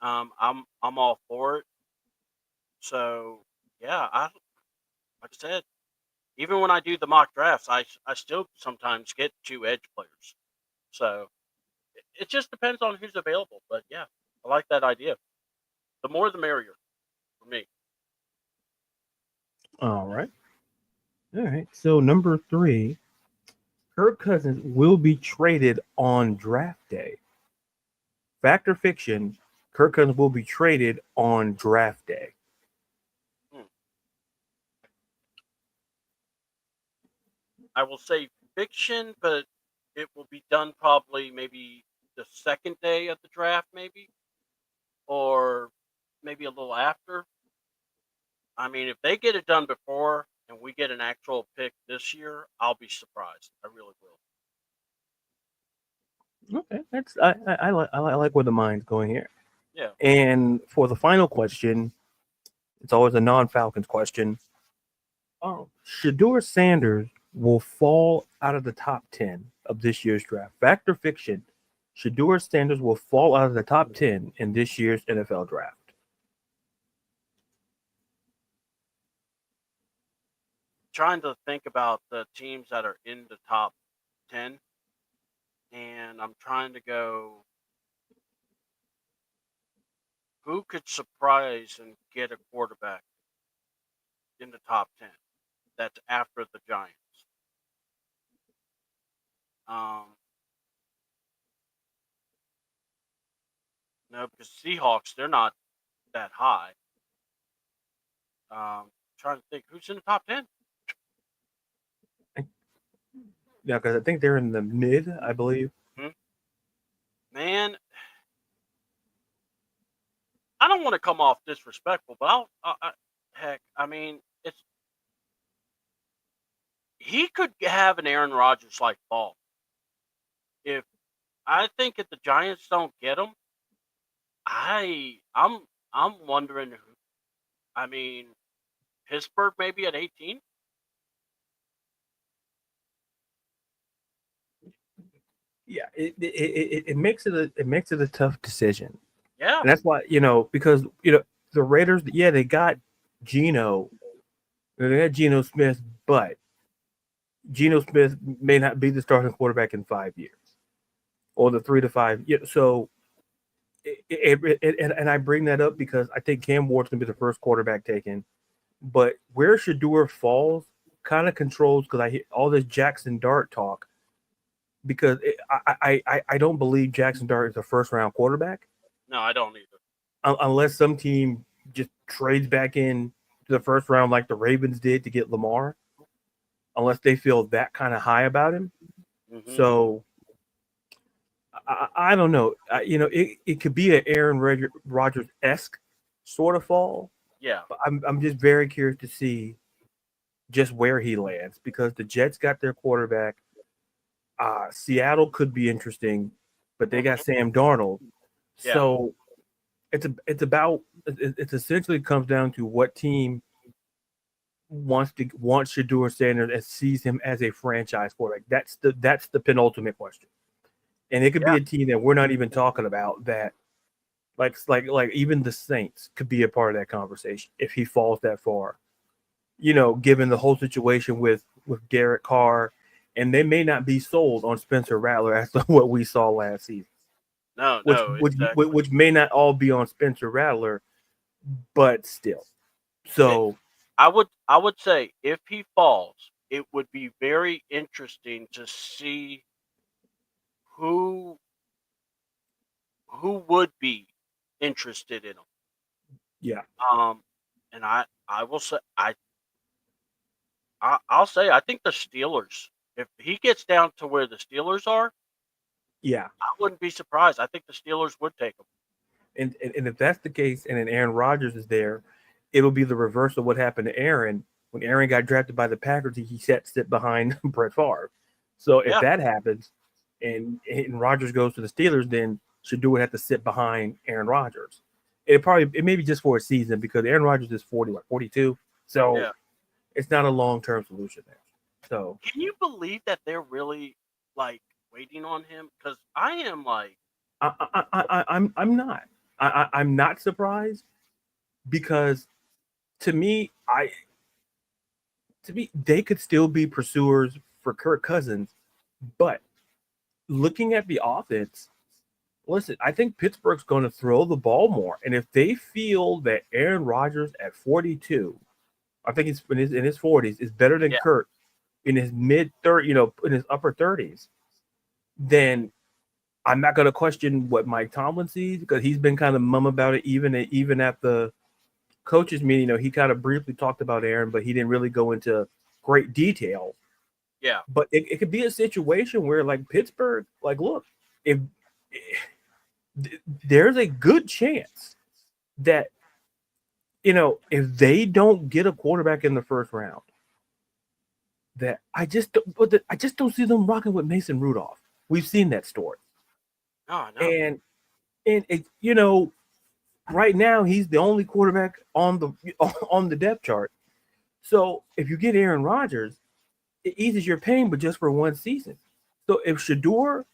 I'm all for it. So yeah, like I said, even when I do the mock drafts, I still sometimes get 2 edge players. So it just depends on who's available. But yeah, I like that idea. The more the merrier for me. All right. All right. So number 3, Kirk Cousins will be traded on draft day. Fact or fiction, Kirk Cousins will be traded on draft day. Hmm. I will say fiction, but it will be done probably maybe the second day of the draft, maybe, or maybe a little after. I mean, if they get it done before and we get an actual pick this year, I'll be surprised. I really will. Okay, I like where the mind's going here. Yeah. And for the final question, it's always a non-Falcons question. Shador Sanders will fall out of the top 10 of this year's draft. Fact or fiction? Shador Sanders will fall out of the top 10 in this year's NFL draft. Trying to think about the teams that are in the top 10, and I'm trying to go who could surprise and get a quarterback in the top 10 that's after the Giants. Um, no, because Seahawks, they're not that high. Trying to think who's in the top 10. Yeah, because I think they're in the mid, I believe. Man, I don't want to come off disrespectful, but heck, I mean, he could have an Aaron Rodgers like fall. If I think if the Giants don't get him, I'm wondering who. I mean, Pittsburgh maybe at 18. Yeah, it makes it a tough decision. Yeah. And that's why, because the Raiders, yeah, they got Geno Smith, but Geno Smith may not be the starting quarterback in 5 years or the 3 to 5. Yeah, so And I bring that up because I think Cam Ward's gonna be the first quarterback taken, but where Shador falls kind of controls because I hear all this Jackson Dart talk because I don't believe Jackson Dart is a first round quarterback. No, I don't either. Unless some team just trades back in to the first round like the Ravens did to get Lamar, unless they feel that kind of high about him. Mm-hmm. So I don't know. It could be an Aaron Rodgers-esque sort of fall. Yeah. But I'm just very curious to see just where he lands because the Jets got their quarterback. Seattle could be interesting, but they got Sam Darnold. Yeah. So it's essentially comes down to what team wants Shador Sanders and sees him as a franchise quarterback. That's the penultimate question. And it could be a team that we're not even talking about that like even the Saints could be a part of that conversation if he falls that far. Given the whole situation with Derek Carr, and they may not be sold on Spencer Rattler as to what we saw last season. No, exactly. Which may not all be on Spencer Rattler, but still. So I would say if he falls, it would be very interesting to see who would be interested in him. Yeah. And I will say I'll say I think the Steelers. If he gets down to where the Steelers are, yeah, I wouldn't be surprised. I think the Steelers would take him. And if that's the case, and then Aaron Rodgers is there, it'll be the reverse of what happened to Aaron when Aaron got drafted by the Packers. He sit behind Brett Favre. So if that happens, and Rodgers goes to the Steelers, then Shador have to sit behind Aaron Rodgers. It may be just for a season because Aaron Rodgers is 42. So it's not a long-term solution there. So can you believe that they're really like waiting on him? Because I am like, I'm not. I'm not surprised because to me they could still be pursuers for Kirk Cousins, but looking at the offense, listen, I think Pittsburgh's going to throw the ball more, and if they feel that Aaron Rodgers at 42, I think he's in his 40s, is better than Kirk in his mid-30s, in his upper 30s, then I'm not going to question what Mike Tomlin sees because he's been kind of mum about it even at the coaches meeting. He kind of briefly talked about Aaron, but he didn't really go into great detail. Yeah. But it could be a situation where like Pittsburgh, like, look, if there's a good chance that, if they don't get a quarterback in the first round, that I just don't see them rocking with Mason Rudolph. We've seen that story. Oh, no. And it, right now he's the only quarterback on the depth chart. So if you get Aaron Rodgers, it eases your pain, but just for one season. So if Shador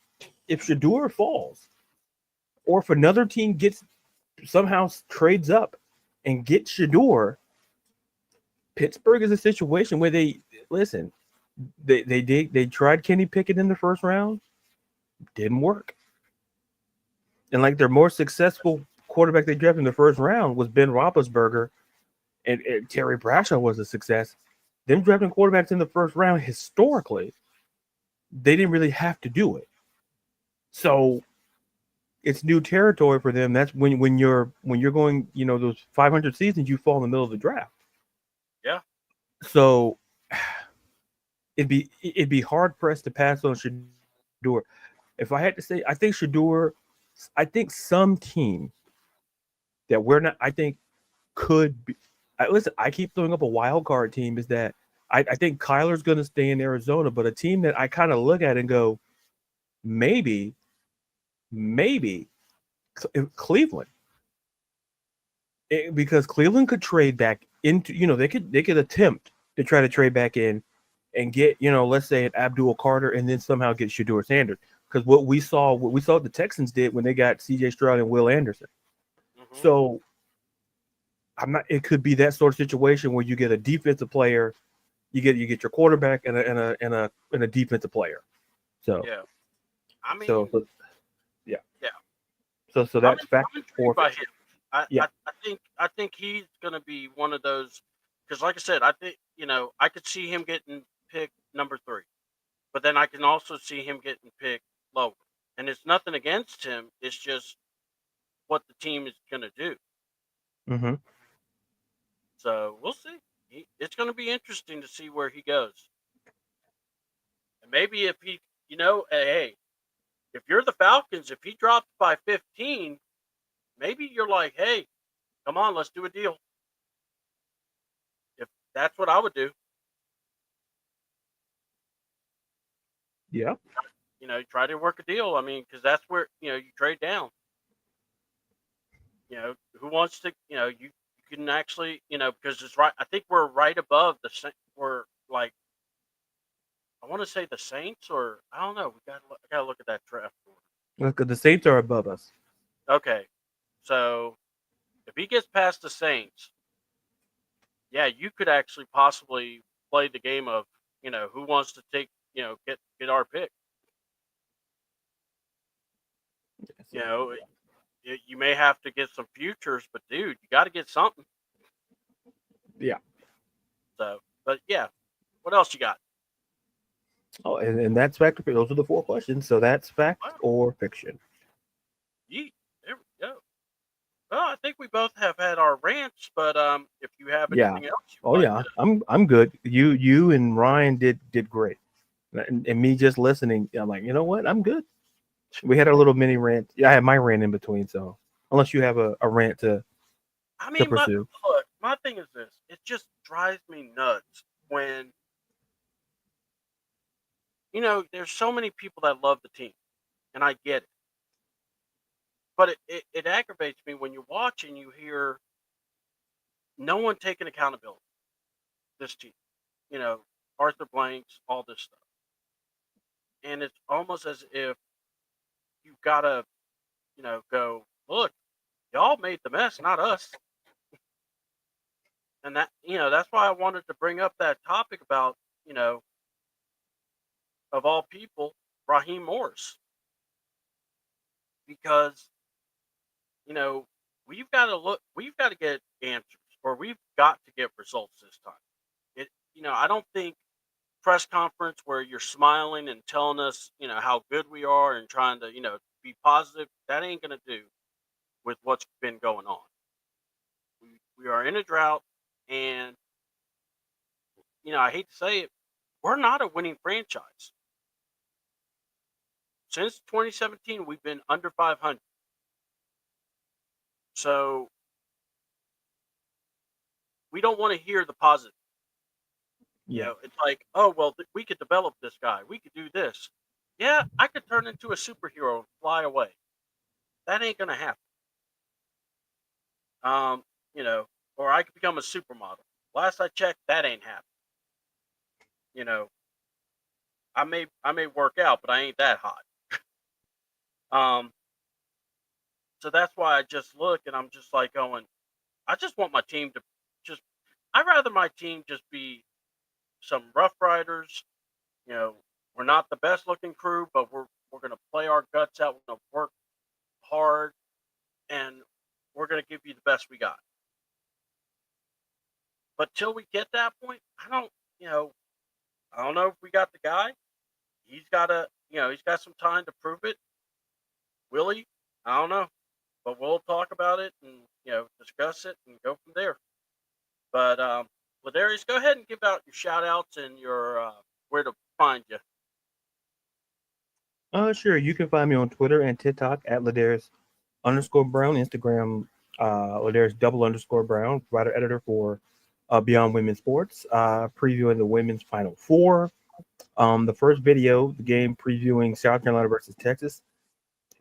falls, or if another team somehow trades up and gets Shador, Pittsburgh is a situation where they tried Kenny Pickett in the first round, didn't work. And like their more successful quarterback they drafted in the first round was Ben Roethlisberger, and Terry Bradshaw was a success. Them drafting quarterbacks in the first round historically, they didn't really have to do it. So it's new territory for them. That's when you're going, those 500 seasons, you fall in the middle of the draft. Yeah. So it'd be hard pressed to pass on Shador. If I had to say, I think some team that we're not, I think could be. Listen, I keep throwing up a wild card team. Is that I think Kyler's going to stay in Arizona, but a team that I kind of look at and go, maybe Cleveland, because Cleveland could trade back into, they could attempt to try to trade back in and get, let's say an Abdul Carter and then somehow get Shador Sanders. Because what we saw the Texans did when they got C.J. Stroud and Will Anderson. Mm-hmm. So it could be that sort of situation where you get a defensive player, you get your quarterback and a defensive player. So yeah, I mean, So that's fact I'm or intrigued by fiction. him. Yeah. I think he's going to be one of those because, like I said, I think I could see him getting picked number 3, but then I can also see him getting picked lower. And it's nothing against him; it's just what the team is going to do. Mm-hmm. So we'll see. It's going to be interesting to see where he goes. And maybe if he, hey, if you're the Falcons, if he drops by 15, maybe you're like, hey, come on, let's do a deal. If that's what I would do, Yeah. try to work a deal. I mean, because that's where you trade down. Who wants to? You can actually, because it's right. I think we're right above we're like, I want to say the Saints, or I don't know. I gotta look at that draft order. Look, the Saints are above us. Okay, so if he gets past the Saints, yeah, you could actually possibly play the game of, who wants to take, get our pick. You know, you may have to get some futures, but dude, you got to get something. Yeah. So, but yeah, what else you got? Oh, and that's fact or fiction. Those are the 4 questions. So that's fact Wow. or fiction. Yeet, there we go. Well, I think we both have had our rants, but if you have Yeah. anything else, Oh yeah, I'm good. You and Ryan did great, and me just listening, I'm like, you know what, I'm good. We had our little mini rant. Yeah, I had my rant in between. So unless you have a rant to pursue. look, my thing is this: it just drives me nuts when there's so many people that love the team, and I get it, but it aggravates me when you watch and you hear no one taking accountability. This team, you know, Arthur Blanks, all this stuff. And it's almost as if you've got to, go, look, y'all made the mess, not us. And that's why I wanted to bring up that topic about, of all people, Raheem Morris. Because, you know, we've got to get answers or we've got to get results this time. I don't think press conference where you're smiling and telling us, how good we are and trying to, be positive, that ain't going to do with what's been going on. We are in a drought, and I hate to say it, we're not a winning franchise. Since 2017, we've been under 500. So we don't want to hear the positive. Yeah. It's like, oh well, we could develop this guy. We could do this. Yeah, I could turn into a superhero and fly away. That ain't gonna happen. Um, you know, or I could become a supermodel. Last I checked, that ain't happening. You know, I may work out, but I ain't that hot. Um, so that's why I just look and I'm just like going, I just want my team to just. I'd rather my team just be some Rough Riders. You know, we're not the best looking crew, but we're gonna play our guts out. We're gonna work hard, and we're gonna give you the best we got. But till we get that point, I don't know if we got the guy. He's got some time to prove it. Will he? I don't know, but we'll talk about it and discuss it and go from there. But Ladarius, go ahead and give out your shout outs and your where to find you. Sure. You can find me on Twitter and TikTok at Ladarius_Brown, Instagram Ladarius_Brown, writer editor for Beyond Women's Sports, previewing the women's Final Four. The first video, the game previewing South Carolina versus Texas,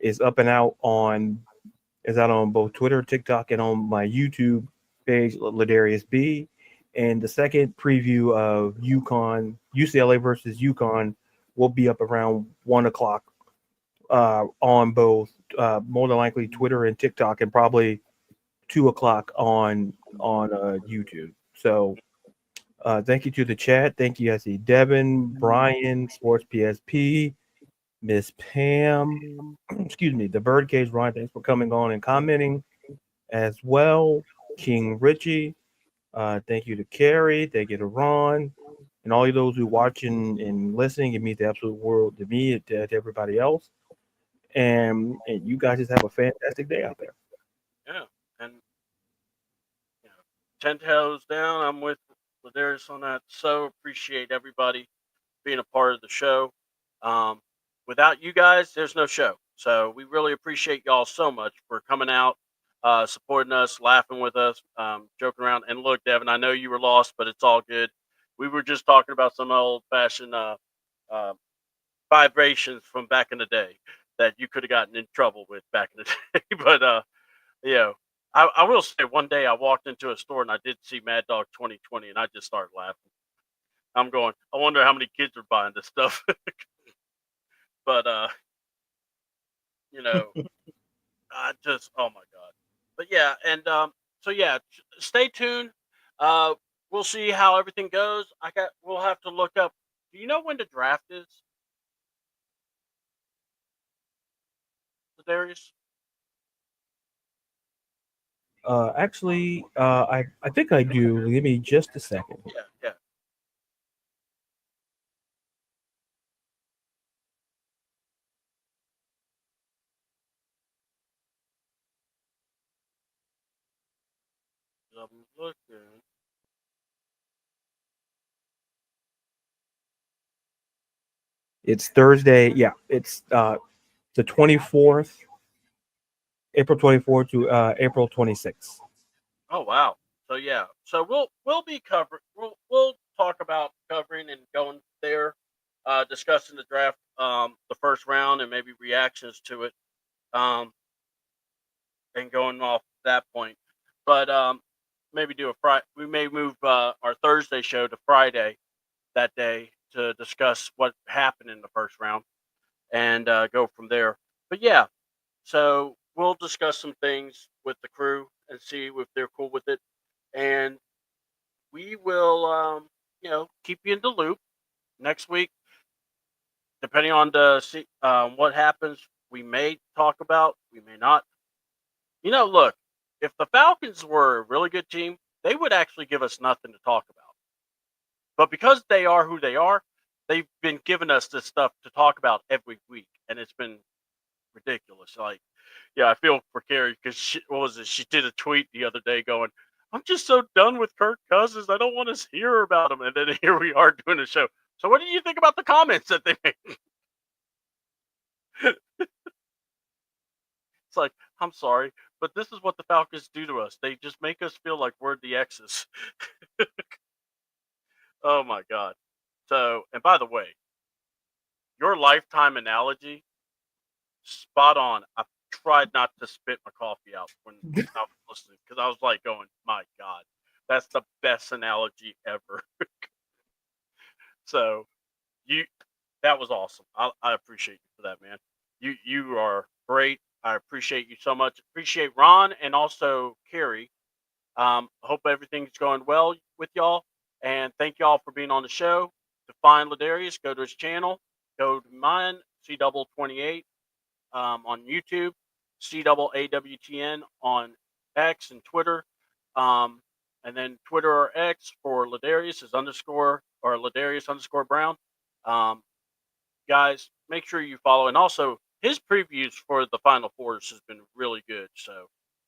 is up and out on both Twitter, TikTok, and on my YouTube page, Ladarius B. And the second preview of UCLA versus UConn, will be up around 1:00 on both more than likely Twitter and TikTok, and probably 2:00 on YouTube. So thank you to the chat. Thank you. I see Devin, Brian, Sports PSP, Miss Pam, excuse me, the Birdcage Ron, thanks for coming on and commenting as well. King Richie, thank you to Carrie, thank you to Ron, and all of those who watching and listening. It means the absolute world to me, to everybody else. And you guys just have a fantastic day out there. Yeah, and you know, 10 toes down. I'm with Ladarius on that. So appreciate everybody being a part of the show. Um, Without you guys, there's no show. So we really appreciate y'all so much for coming out, supporting us, laughing with us, joking around. And look, Devin, I know you were lost, but it's all good. We were just talking about some old fashioned uh, vibrations from back in the day that you could have gotten in trouble with back in the day. But you know, I will say one day I walked into a store and I did see Mad Dog 2020 and I just started laughing. I'm going, I wonder how many kids are buying this stuff. But you know, I just oh my god. But yeah, and so yeah, stay tuned. Uh we'll see how everything goes. We'll have to look up. Do you know when the draft is, Darius? Actually, I think I do. Give me just a second. Yeah, yeah. I'm looking. It's Thursday. Yeah, it's the 24th, April 24th to April 26th. Oh wow. So yeah. So we'll be covering. We'll talk about covering and going there, discussing the draft, the first round, and maybe reactions to it, um, and going off that point. But maybe do a Friday. We may move our Thursday show to Friday that day to discuss what happened in the first round and go from there. But yeah, so we'll discuss some things with the crew and see if they're cool with it, and we will, keep you in the loop next week, depending on what happens. We may talk about, we may not. Look, if the Falcons were a really good team, they would actually give us nothing to talk about. But because they are who they are, they've been giving us this stuff to talk about every week, and it's been ridiculous. Like, yeah, I feel for Carrie because what was it? She did a tweet the other day going, "I'm just so done with Kirk Cousins. I don't want to hear about him." And then here we are doing a show. So, what do you think about the comments that they made? It's like, I'm sorry, but this is what the Falcons do to us. They just make us feel like we're the X's. Oh my god. So, and by the way, your lifetime analogy, spot on. I tried not to spit my coffee out when I was listening because I was like going, my god, that's the best analogy ever. So you, that was awesome. I appreciate you for that, man. You are great. I appreciate you so much. Appreciate Ron and also Carrie. Hope everything's going well with y'all, and thank y'all for being on the show. To find Ladarius, go to his channel. Go to mine, CDouble 28, on YouTube, CDoubleAWTN on X and Twitter, and then Twitter or X for Ladarius is underscore or Ladarius_Brown. Um, Guys, make sure you follow, and also his previews for the Final Fours has been really good. So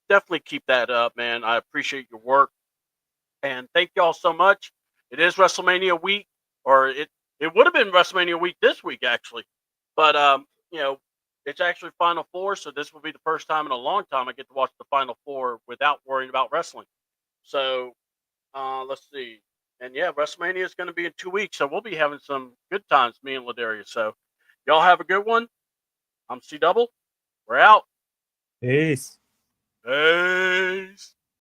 definitely keep that up, man. I appreciate your work, and thank y'all so much. It is WrestleMania week, or it would have been WrestleMania week this week actually, but it's actually Final Four, so this will be the first time in a long time I get to watch the Final Four without worrying about wrestling. So let's see. And yeah, WrestleMania is going to be in 2 weeks, so we'll be having some good times, me and Ladarius. So y'all have a good one. I'm CDouble. We're out. Peace. Peace.